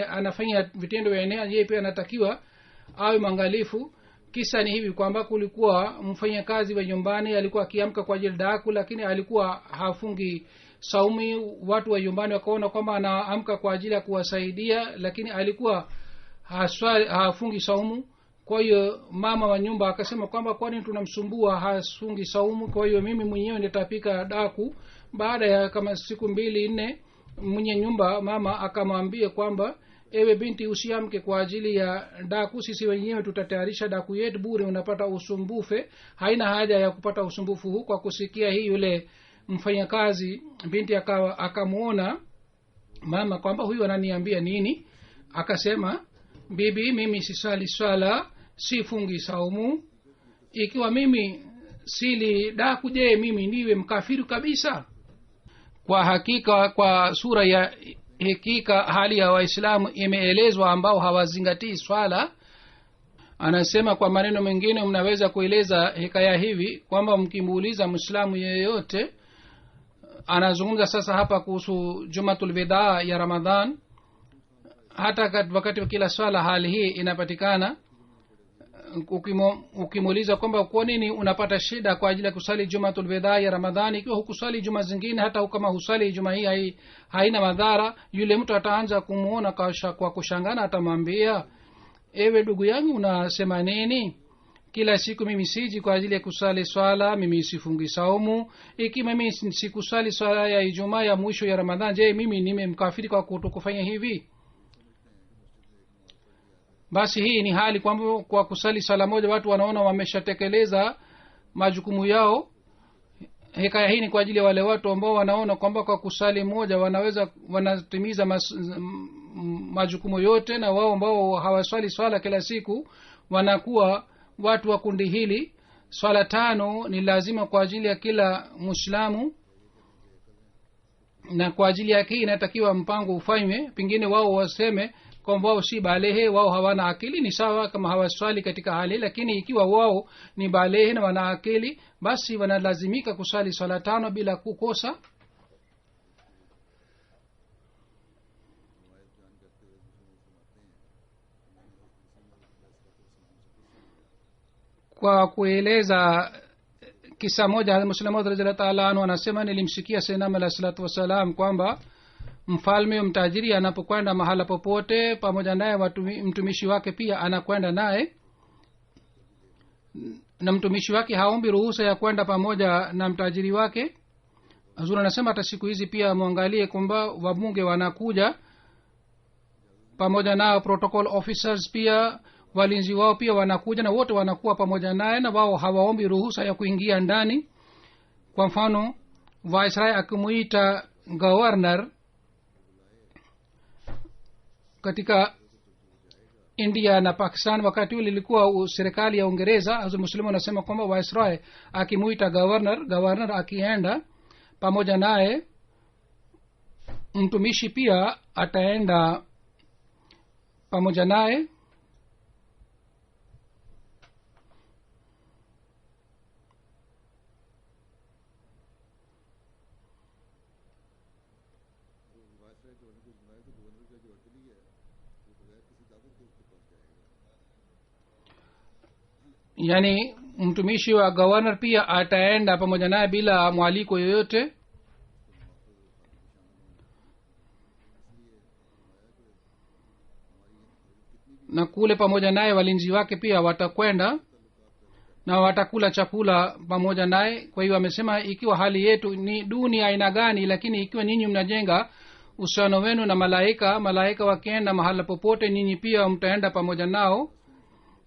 anafanya vitendo vya eneo, yeye pia anatakiwa awe mwangalifu. Kisa ni hivi kwamba kulikuwa mfanyakazi wa nyumbani alikuwa akiamka kwa ajili daku, lakini alikuwa hafungi saumi. Watu wa nyumbani wakaona kwamba anaamka kwa ajili ya kuwasaidia, lakini alikuwa hafungi saumu. Kwa hiyo mama wa nyumba akasema kwamba kwani tunamsumbua, hafungi saumu, kwa hiyo mimi mwenyewe nitapika daku. Baada ya kama siku 2-4 mwenye nyumba mama akamwambia kwamba ewe binti, usiamke kwa ajili ya daku, sisi wenyewe tutatayarisha daku yetu bure, unapata usumbufe, haina haja ya kupata usumbufu huu. Kwa kusikia hii yule mfanyakazi binti akamuona mama kwamba huyu ananiambia nini. Akasema, bibi, mimi sisali swala, sifungi saumu, ikiwa mimi sili daku, je mimi niwe mkafiri kabisa? Kwa hakika kwa sura ya hakika hali ya Waislamu imeelezwa ambao hawazingatii swala, anasema kwa maneno mengine mnaweza kueleza hikaya hivi kwamba mkimuuliza muislamu yeyote, anazungumza sasa hapa kuhusu jumatul wida ya ramadhan, hata wakati wa kila swala hali hii inapatikana. Ukimuuliza kwamba kwa nini unapata shida kwa ajili ya kusali jumatul wida ya ramadhani ikiwa hukusali juma zingine, hata kama husali juma hii haina madhara, yule mtu ataanza kumuona kwa kushangana, atamwambia ewe ndugu yangu unasema nini? Kila siku mimi siji kwa ajili ya kusali swala, mimi sifungi saumu. Iki mimi sikusali swala ya Ijumaa ya mwisho ya Ramadhani, je mimi nimemkafiri kwa kutokufanya hivi? Basi hii ni hali kwamba kwa kusali swala moja watu wanaona wameshatekeleza majukumu yao. Hikaya hii ni kwa ajili ya wale watu ambao wanaona kwamba kwa kusali moja wanatimiza majukumu yote, na wao ambao hawaswali swala kila siku wanakuwa watu wa kundi hili. Swala 5 ni lazima kwa ajili ya kila muislamu, na kwa ajili yake inatakiwa mpango ufanywe. Pengine wao waseme kwamba wao si balehe, wao hawana akili, ni sawa kama hawaswali katika hali, lakini ikiwa wao ni balehe na wana akili, basi wanalazimika kusali swala 5 bila kukosa. Kwa kueleza kisa moja, Hazrat Muslim Maud radhiyallahu ta'ala anhu anasema, nilimsikia Sayyidina alayhi salatu wasalam kwamba mfalme mtajiri anapokwenda mahala popote, pamoja naye mtumishi wake pia anakwenda naye, na mtumishi wake haombi ruhusa ya kwenda pamoja na mtajiri wake. Hazur anasema hata siku hizi pia muangalie kwamba wabunge wanakuja pamoja nao, protocol officers pia walinzi wao pia wanakuja, na wote wanakuwa pamoja naye, na wao hawaombi ruhusa ya kuingia ndani. Kwa mfano Viceroy akimuita governor katika India na Pakistan, wakati ule ilikuwa serikali ya Uingereza, Hazrat Muslim anasema kwamba Viceroy akimuita governor akienda pamoja naye, mtumishi pia ataenda pamoja naye. Yani mtumishi wa governor pia ataenda pamoja naye bila mwaliko yoyote. Na kule pamoja naye walinzi wake pia watakwenda na watakula chakula pamoja naye. Kwa hiyo amesema ikiwa hali yetu ni duni aina gani, lakini ikiwa nyinyi mnajenga uhusiano wenu na malaika wakienda mahala popote, nyinyi pia mtaenda pamoja nao.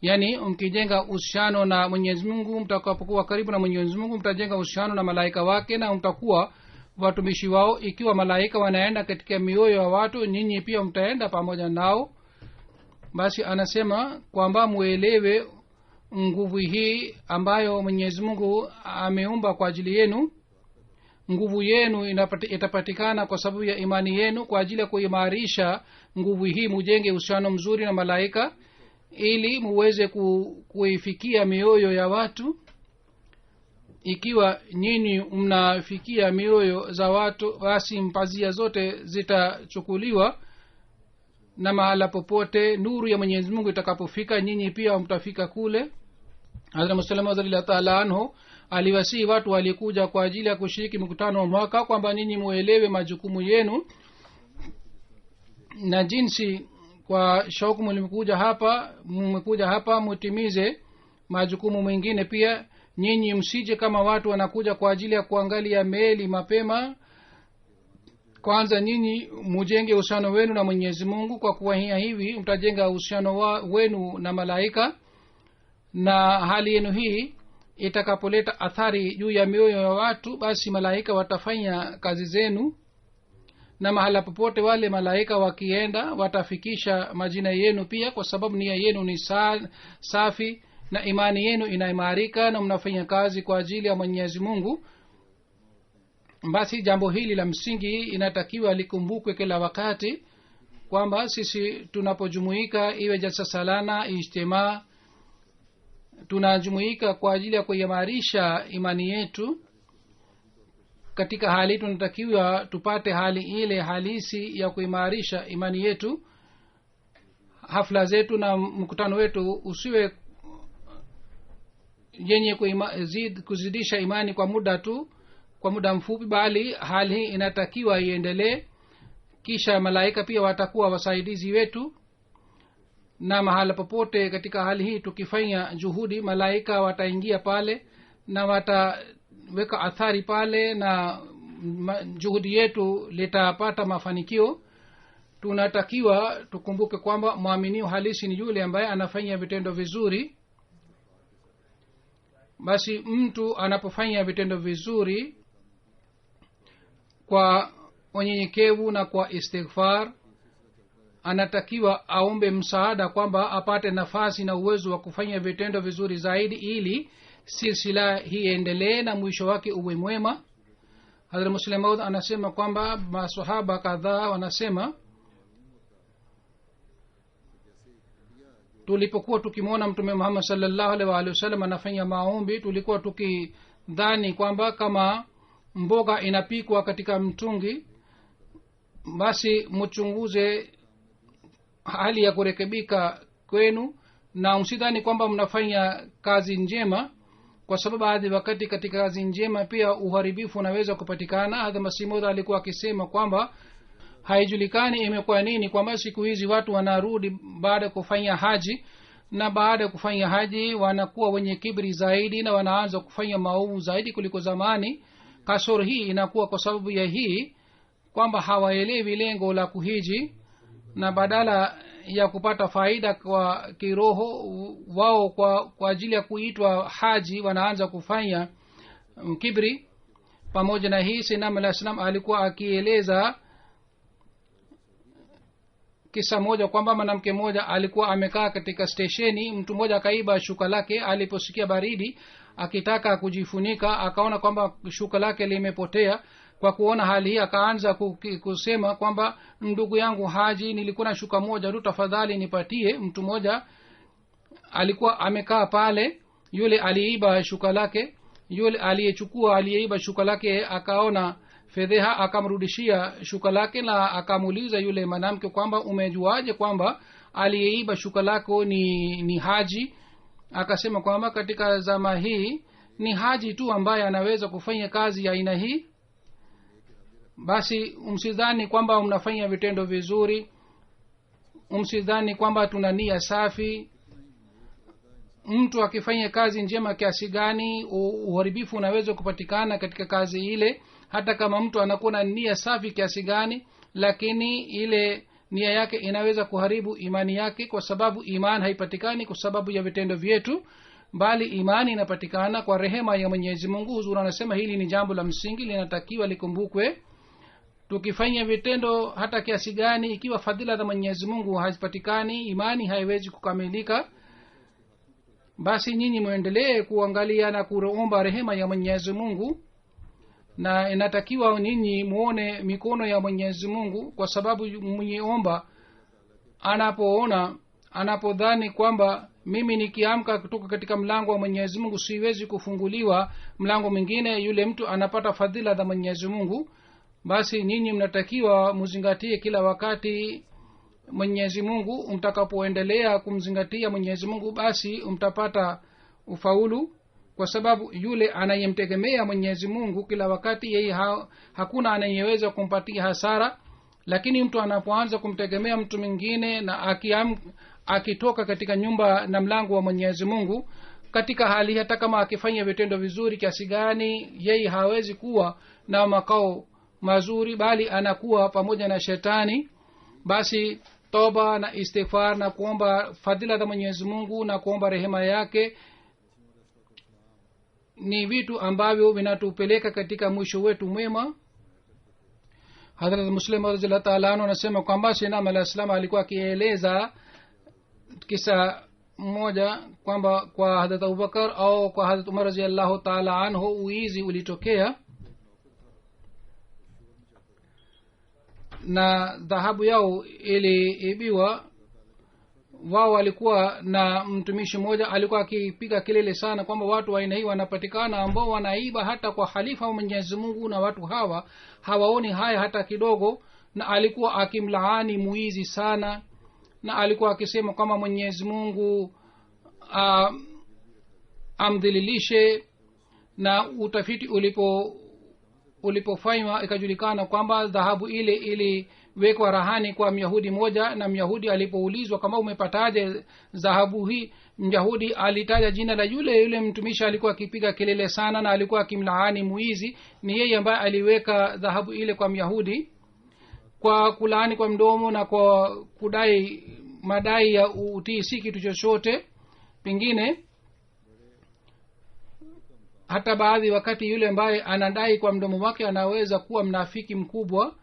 Yani mkijenga uhusiano na Mwenyezi Mungu, mtakapokuwa karibu na Mwenyezi Mungu, mtajenga uhusiano na malaika wake na mtakuwa watumishi wao. Ikiwa malaika wanaenda katika mioyo ya watu, nyinyi pia mtaenda pamoja nao. Basi anasema kwamba muelewe nguvu hii ambayo Mwenyezi Mungu ameumba kwa ajili yenu. Nguvu yenu itapatikana kwa sababu ya imani yenu. Kwa ajili ya kuimarisha nguvu hii, mujenge uhusiano mzuri na malaika ili muweze kuifikia mioyo ya watu. Ikiwa nyinyi mnafikia mioyo za watu, basi mpazia zote zitachukuliwa, na mahala popote nuru ya Mwenyezi Mungu itakapofika, nyinyi pia mtafika kule. Hazrat Muslim radhiyallahu ta'ala anhu aliwasihi watu walikuja kwa ajili ya kushiriki mkutano wa mwaka kwamba nyinyi muelewe majukumu yenu na jinsi kwa shauku mmekuja hapa mutimize majukumu mengine pia. Nyinyi msije kama watu wanakuja kwa ajili ya kuangalia meli mapema. Kwanza nyinyi mujenge uhusiano wenu na Mwenyezi Mungu. Kwa kuwa hivi mtajenga uhusiano wenu na malaika, na hali yenu hii itakapoleta athari juu ya mioyo ya watu, basi malaika watafanya kazi zenu, na mahala popote wale malaika wakienda watafikisha majina yenu pia, kwa sababu nia yenu ni safi na imani yenu inaimarika na mnafanya kazi kwa ajili ya Mwenyezi Mungu. Basi jambo hili la msingi inatakiwa likumbukwe kila wakati, kwamba sisi tunapojumuika, iwe jalsa salana, ijtimaa tunajumuika kwa ajili ya kuimarisha imani yetu. Katika hali tunatakiwa tupate hali ile halisi ya kuimarisha imani yetu. Hafla zetu na mkutano wetu usiwe yenye kuzidisha imani kwa muda tu, kwa muda mfupi, bali hali hii inatakiwa iendelee. Kisha malaika pia watakuwa wasaidizi wetu, na mahala popote katika hali hii tukifanya juhudi, malaika wataingia pale na wataweka athari pale, na juhudi yetu litapata mafanikio. Tunatakiwa tukumbuke kwamba muamini halisi ni yule ambaye anafanya vitendo vizuri. Basi mtu anapofanya vitendo vizuri kwa unyenyekevu na kwa istighfar, anatakiwa aombe msaada kwamba apate nafasi na uwezo wa kufanya vitendo vizuri zaidi, ili silsila hii endelee na mwisho wake uwe mwema. Hazrat Muslim Maud anasema kwamba maswahaba kadhaa wanasema, tulipokuwa tukimwona mtume Muhammad sallallahu alaihi wasallam anafanya maombi, tulikuwa tukidhani kwamba kama mboga inapikwa katika mtungi, basi mchunguze hali ya kurekebika kwenu na msidhani kwamba mnafanya kazi njema, kwa sababu baadhi wakati katika kazi njema pia uharibifu unaweza kupatikana. Hadha Masimoda alikuwa akisema kwamba haijulikani imekuwa nini kwamba siku hizi watu wanarudi baada ya kufanya haji, na baada ya kufanya haji wanakuwa wenye kibri zaidi na wanaanza kufanya maovu zaidi kuliko zamani. Kasoro hii inakuwa kwa sababu ya hii kwamba hawaelewi lengo la kuhiji, na badala ya kupata faida kwa kiroho wao kwa ajili ya kuitwa haji wanaanza kufanya kibri. Pamoja na hii Sayyidina Ali salam alikuwa akieleza kisa moja kwamba mwanamke mmoja alikuwa amekaa katika stesheni, mtu mmoja akaiba shuka lake. Aliposikia baridi akitaka kujifunika, akaona kwamba shuka lake limepotea. Kwa kuona hali hii akaanza kusema kwamba ndugu yangu haji, nilikuwa na shuka moja tu, tafadhali nipatie. Mtu mmoja alikuwa amekaa pale, yule aliiba shuka lake. Yule aliyeiba shuka lake akaona fedheha, akamrudishia shuka lake na akamuuliza yule mwanamke kwamba umejuaje kwamba aliyeiba shuka lako ni haji? Akasema kwamba katika zama hii ni haji tu ambaye anaweza kufanya kazi ya aina hii. Basi msidhani kwamba mnafanya vitendo vizuri, msidhani kwamba tuna nia safi. Mtu akifanya kazi njema kiasi gani, uharibifu unaweza kupatikana katika kazi ile. Hata kama mtu anakuwa na nia safi kiasi gani, lakini ile nia yake inaweza kuharibu imani yake, kwa sababu imani haipatikani kwa sababu ya vitendo vyetu, bali imani inapatikana kwa rehema ya Mwenyezi Mungu. Huzur anasema hili ni jambo la msingi, linatakiwa likumbukwe. Tukifanya vitendo hata kiasi gani, ikiwa fadhila za Mwenyezi Mungu hazipatikani, imani haiwezi kukamilika. Basi nyinyi muendelee kuangalia na kuomba rehema ya Mwenyezi Mungu, na inatakiwa nyinyi muone mikono ya Mwenyezi Mungu, kwa sababu mwenye omba anapodhani kwamba mimi nikiamka kutoka katika mlango wa Mwenyezi Mungu siwezi kufunguliwa mlango mwingine, yule mtu anapata fadhila za Mwenyezi Mungu. Basi nyinyi mnatakiwa muzingatie kila wakati Mwenyezi Mungu. Mtakapoendelea kumzingatia Mwenyezi Mungu, basi mtapata ufaulu, kwa sababu yule anayemtegemea Mwenyezi Mungu kila wakati, yeye hakuna anayeweza kumpatia hasara. Lakini mtu anapoanza kumtegemea mtu mwingine na akitoka katika nyumba na mlango wa Mwenyezi Mungu, katika hali hata kama akifanya vitendo vizuri kiasi gani, yeye hawezi kuwa na makao mazuri, bali anakuwa pamoja na shetani. Basi toba na istighfar na kuomba fadhila za Mwenyezi Mungu na kuomba rehema yake ni vitu ambavyo vinatupeleka katika mwisho wetu mwema. Hazrat Muslim radhiyallahu ta'ala anhu anasema kwamba Sayyidina Ali salam alikuwa akieleza kisa mmoja kwamba kwa Hazrat Abubakar au kwa Hazrat Umar radhiyallahu ta'ala anhu uizi ulitokea, na dhahabu yao iliibiwa wao walikuwa na mtumishi mmoja alikuwa akipiga kelele sana kwamba watu wa aina hii wanapatikana ambao wanaiba hata kwa halifa wa Mwenyezi Mungu, na watu hawa hawaoni haya hata kidogo. Na alikuwa akimlaani muizi sana, na alikuwa akisema kwamba Mwenyezi Mungu amdhililishe. Na utafiti ulipofanywa ikajulikana kwamba dhahabu ile iliwekwa rahani kwa myahudi moja, na myahudi alipoulizwa kama umepataje dhahabu hii, myahudi alitaja jina la yule mtumishi alikuwa akipiga kelele sana na alikuwa akimlaani muizi. Ni yeye ambaye aliweka dhahabu ile kwa myahudi. Kwa kulaani kwa mdomo na kwa kudai madai ya utii si kitu chochote. Pengine hata baadhi wakati yule ambaye anadai kwa mdomo wake anaweza kuwa mnafiki mkubwa.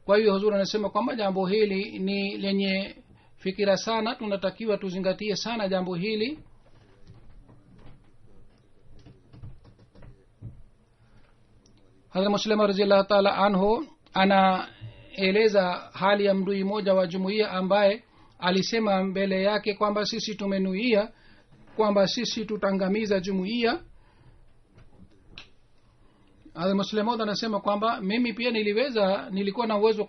Kwa hiyo huzuri anasema kwamba jambo hili ni lenye fikira sana, tunatakiwa tuzingatie sana jambo hili. Hazrat Muslim radhiyallahu ta'ala anhu anaeleza hali ya mdui mmoja wa jumuiya ambaye alisema mbele yake kwamba sisi tumenuia kwamba sisi tutangamiza jumuiya. Hazrat Muslim anasema kwamba mimi pia nilikuwa na uwezo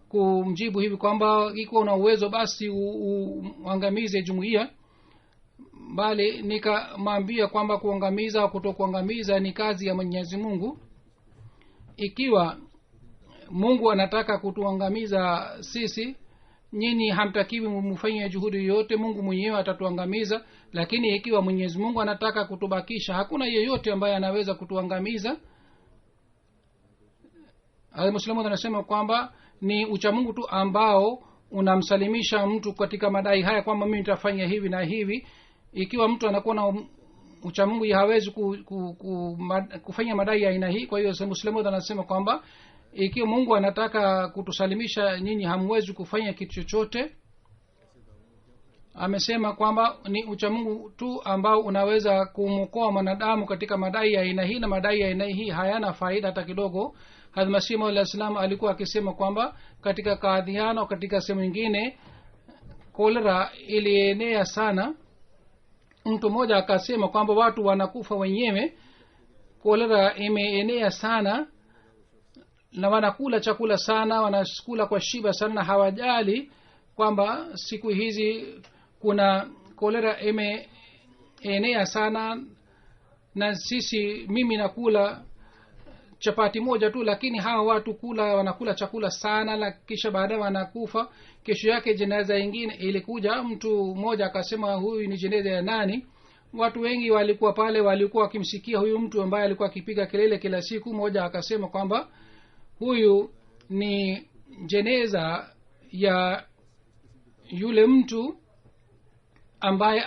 kumjibu hivi kwamba iko na uwezo basi uangamize jumuiya, bali nikamwambia kwamba kuangamiza au kutokuangamiza ni kazi ya Mwenyezi Mungu. Ikiwa Mungu anataka kutuangamiza sisi, nyinyi hamtakiwi mfanye juhudi yoyote, Mungu mwenyewe atatuangamiza. Lakini ikiwa Mwenyezi Mungu anataka kutubakisha, hakuna yeyote ambaye anaweza kutuangamiza. Muslimu anasema kwamba ni uchamungu tu ambao unamsalimisha mtu katika madai haya kwamba mimi nitafanya hivi na hivi. Ikiwa mtu anakuwa na uchamungu hawezi kufanya madai ya aina hii. Kwa hiyo Muslimu anasema kwamba ikiwa Mungu anataka kutusalimisha, nyinyi hamwezi kufanya kitu chochote. Amesema kwamba ni uchamungu tu ambao unaweza kumwokoa mwanadamu katika madai ya aina hii, na madai ya aina hii hayana faida hata kidogo. Hazrat Masih Maud al-Islam alikuwa akisema kwamba katika Kadhian, katika sehemu nyingine kolera ilienea sana. Mtu mmoja akasema kwamba watu wanakufa wenyewe, kolera imeenea sana na wanakula chakula sana, wanakula kwa shiba sana, na hawajali kwamba siku hizi kuna kolera imeenea sana. Na mimi nakula chapati moja tu, lakini hawa watu wanakula chakula sana, na kisha baadaye wanakufa. Kesho yake jeneza ingine ilikuja, mtu mmoja akasema huyu ni jeneza ya nani? Watu wengi walikuwa pale, walikuwa wakimsikia huyu mtu ambaye alikuwa akipiga kelele kila siku. Mmoja akasema kwamba huyu ni jeneza ya yule mtu ambaye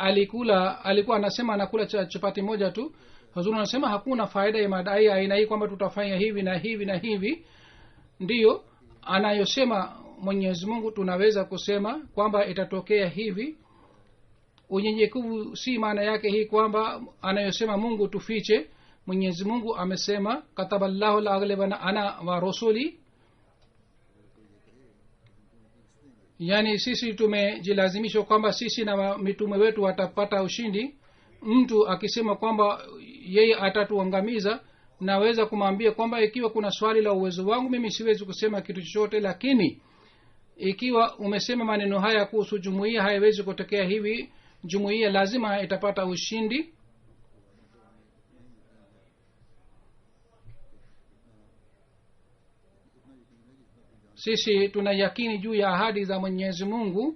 alikuwa anasema anakula chapati moja tu. Hazuri anasema hakuna faida ya madai aina hii kwamba tutafanya hivi na hivi na hivi. Ndiyo anayosema Mwenyezi Mungu tunaweza kusema kwamba itatokea hivi. Unyenyekevu si maana yake hii kwamba anayosema Mungu tufiche. Mwenyezi Mungu amesema kataballahu la ana wa rusuli, yani sisi tumejilazimisha kwamba sisi na mitume wetu watapata ushindi. Mtu akisema kwamba yeye atatuangamiza, naweza kumwambia kwamba ikiwa kuna swali la uwezo wangu mimi siwezi kusema kitu chochote, lakini ikiwa umesema maneno haya kuhusu jumuiya, haiwezi kutokea hivi. Jumuiya lazima itapata ushindi. Sisi tuna yakini juu ya ahadi za Mwenyezi Mungu.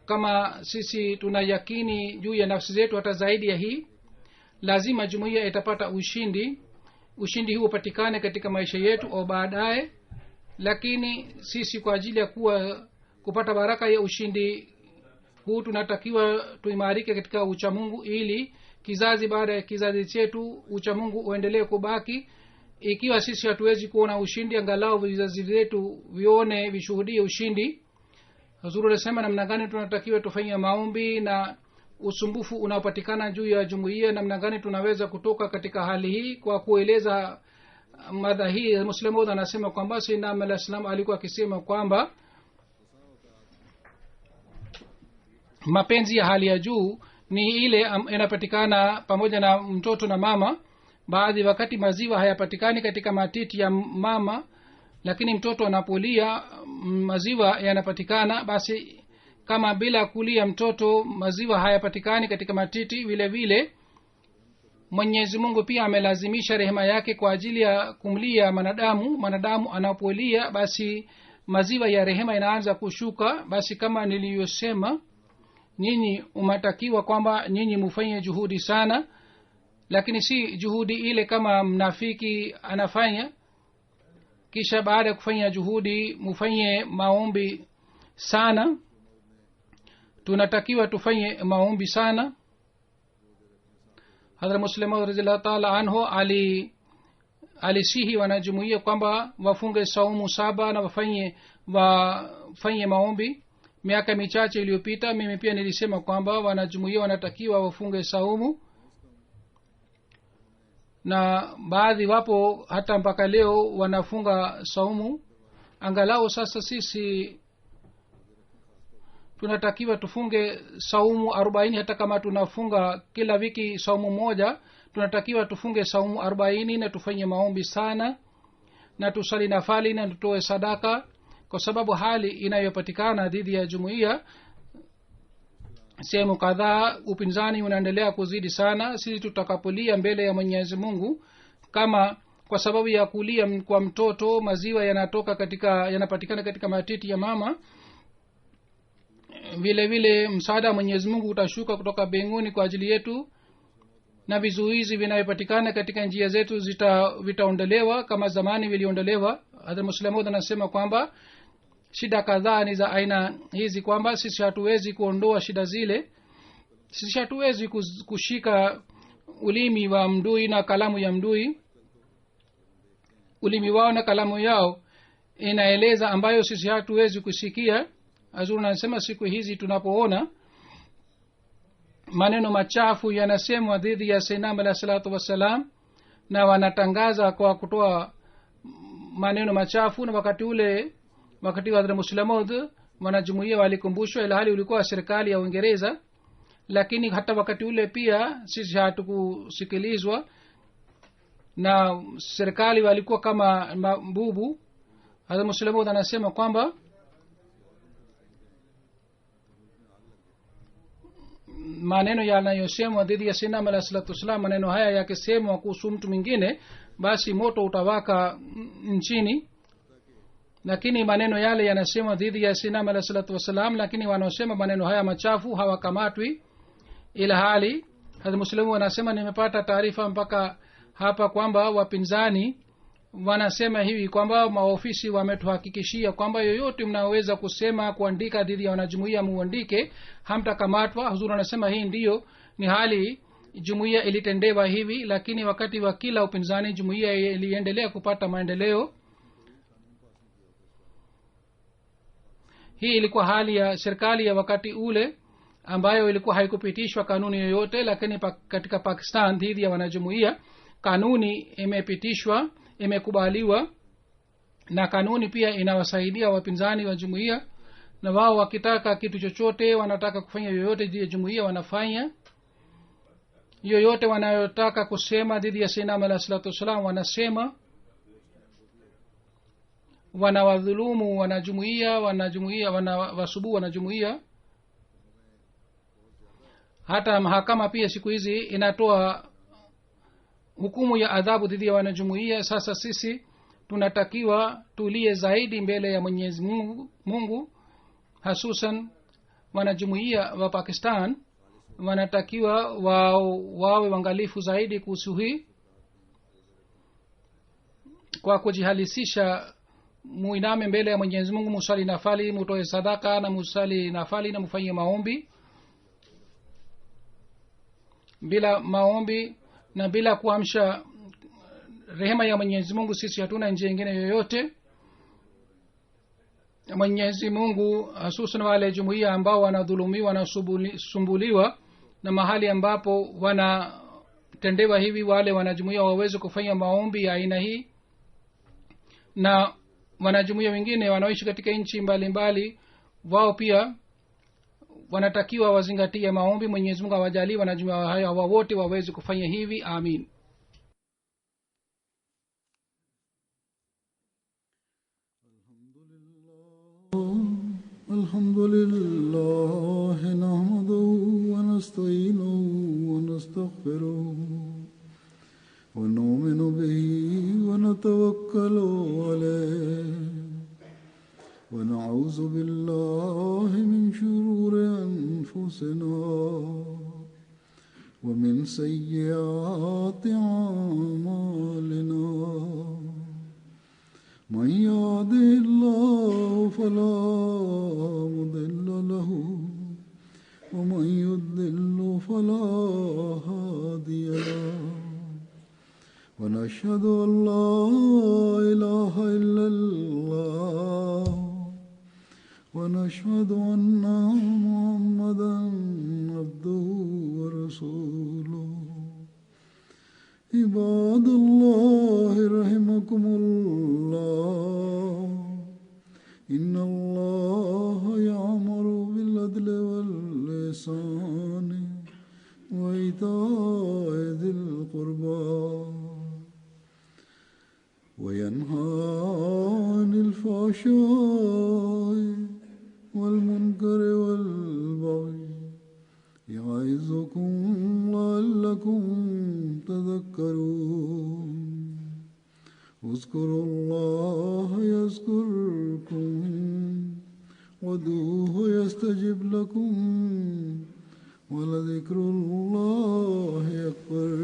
Kama sisi tuna yakini juu ya nafsi zetu hata zaidi ya hii, lazima jumuiya itapata ushindi. Ushindi huu upatikane katika maisha yetu au baadaye, lakini sisi kwa ajili ya kupata baraka ya ushindi huu tunatakiwa tuimarike katika uchamungu, ili kizazi baada ya kizazi chetu uchamungu uendelee kubaki. Ikiwa sisi hatuwezi kuona ushindi, angalau vizazi vyetu vione, vishuhudie ushindi. Hazuru anasema namna gani tunatakiwa tufanye maombi na usumbufu unaopatikana juu ya jumuiya, namna gani tunaweza kutoka katika hali hii. Kwa kueleza mada hii, Muslimu anasema kwamba Sayyidina Muhammad sallallahu alikuwa akisema kwamba mapenzi ya hali ya juu ni ile inapatikana pamoja na mtoto na mama. baadhi wakati maziwa hayapatikani katika matiti ya mama, lakini mtoto anapolia maziwa yanapatikana. basi kama bila kulia mtoto maziwa hayapatikani katika matiti, vile vile mwenyezi mungu pia amelazimisha rehema yake kwa ajili ya kumlia mwanadamu anapolia, basi maziwa ya rehema inaanza kushuka. basi kama niliyosema, nyinyi umatakiwa kwamba nyinyi mufanye juhudi sana, lakini si juhudi ile kama mnafiki anafanya. kisha baada ya kufanya juhudi mufanye maombi sana. tunatakiwa tufanye maombi sana. hadhrat Muslim radhiyallahu ta'ala anhu alisihi wanajumuia kwamba wafunge saumu 7 na wafanye maombi. miaka michache iliyopita mimi pia nilisema kwamba wanajumuia wanatakiwa wafunge saumu, na baadhi wapo hata mpaka leo wanafunga saumu. angalau sasa sisi tunatakiwa tufunge saumu 40. hata kama tunafunga kila wiki saumu moja, tunatakiwa tufunge saumu 40 na tufanye maombi sana na tusali nafali na tutoe sadaka, kwa sababu hali inayopatikana dhidi ya jumuiya sehemu kadhaa upinzani unaendelea kuzidi sana. sisi tutakapolia mbele ya Mwenyezi Mungu, kama kwa sababu ya kulia kwa mtoto maziwa yanapatikana katika matiti ya mama, vile vile msaada wa Mwenyezi Mungu utashuka kutoka mbinguni kwa ajili yetu, na vizuizi vinavyopatikana katika njia zetu vitaondolewa kama zamani viliondolewa. Hadhrat Muslim anasema kwamba shida kadhaa ni za aina hizi, kwamba sisi hatuwezi kuondoa shida zile. sisi hatuwezi kushika ulimi wa mdui na kalamu ya mdui. ulimi wao na kalamu yao inaeleza ambayo sisi hatuwezi kusikia. Hazur anasema siku hizi tunapoona maneno machafu yanasemwa dhidi ya Sayyidina alayhi salatu wassalam, na wanatangaza kwa kutoa maneno machafu, na wakati wa Hadhrat Muslim wanajumuia walikumbushwa, ila hali ulikuwa serikali ya Uingereza, lakini hata wakati ule pia sisi hatukusikilizwa na serikali, walikuwa kama mabubu. Hadhrat Muslim anasema kwamba maneno yanayosemwa dhidi ya Sayyidina alayhi salatu wasallam, maneno haya yakisemwa kuhusu mtu mwingine, basi moto utawaka nchini. lakini maneno yale yanasemwa dhidi ya Sayyidina alayhi salatu wasallam, lakini wanaosema maneno haya machafu hawakamatwi. ila hali Hadhrat Muslim anasema nimepata taarifa mpaka hapa kwamba wapinzani wanasema hivi kwamba maofisi wametuhakikishia kwamba yoyote mnaweza kusema kuandika dhidi ya wanajumuia muandike, hamtakamatwa. Huzuri anasema hii ndiyo ni hali jumuia ilitendewa hivi, lakini wakati wa kila upinzani jumuia iliendelea kupata maendeleo. hii ilikuwa hali ya serikali ya wakati ule ambayo ilikuwa haikupitishwa kanuni yoyote, lakini katika Pakistan dhidi ya wanajumuia kanuni imepitishwa, imekubaliwa, na kanuni pia inawasaidia wapinzani wa jumuiya, na wao wakitaka kitu chochote, wanataka kufanya yoyote dhidi ya jumuiya wanafanya. yoyote wanayotaka kusema dhidi ya Sayyidina alayhi salatu wasallam wanasema. wanawadhulumu wanajumuiya, wanawasubu wanajumuiya. hata mahakama pia siku hizi inatoa hukumu ya adhabu dhidi ya wanajumuiya. sasa sisi tunatakiwa tulie zaidi mbele ya Mwenyezi Mungu, hasusan wanajumuiya wa Pakistan wanatakiwa wawe wangalifu zaidi kuhusu hii. kwa kujihalisisha muiname mbele ya Mwenyezi Mungu, musali nafali, mutoe sadaka na musali nafali na mufanye maombi. bila maombi na bila kuamsha rehema ya Mwenyezi Mungu sisi hatuna njia nyingine yoyote. Mwenyezi Mungu hususan wale jumuiya ambao wanadhulumiwa na sumbuliwa na mahali ambapo wanatendewa hivi, wale wanajumuiya waweze kufanya maombi ya aina hii. na wanajumuiya wengine wanaoishi katika nchi mbalimbali, wao pia wanatakiwa wazingatie maombi. mwenyezi mungu awajalie wanajumuiya hawa wote waweze kufanya hivi. amin. الحمد لله نحمده ونستعينه ونستغفره ونؤمن به ونتوكل عليه ونعوذ بالله من شرور أنفسنا ومن سيئات أعمالنا من يهده الله فلا مضل له ومن يضلل فلا هادي له ونشهد أن لا إله إلا الله ونشهد أن محمدا عبده ورسوله. عباد الله رحمكم الله إن الله يأمر بالعدل والإحسان وإيتاء ذي القربى وينهى عن الفحشاء والمنكر والبغي يعظكم لعلكم تذكرون. اذكروا الله يذكركم وادعوه يستجب لكم ولذكر الله أكبر.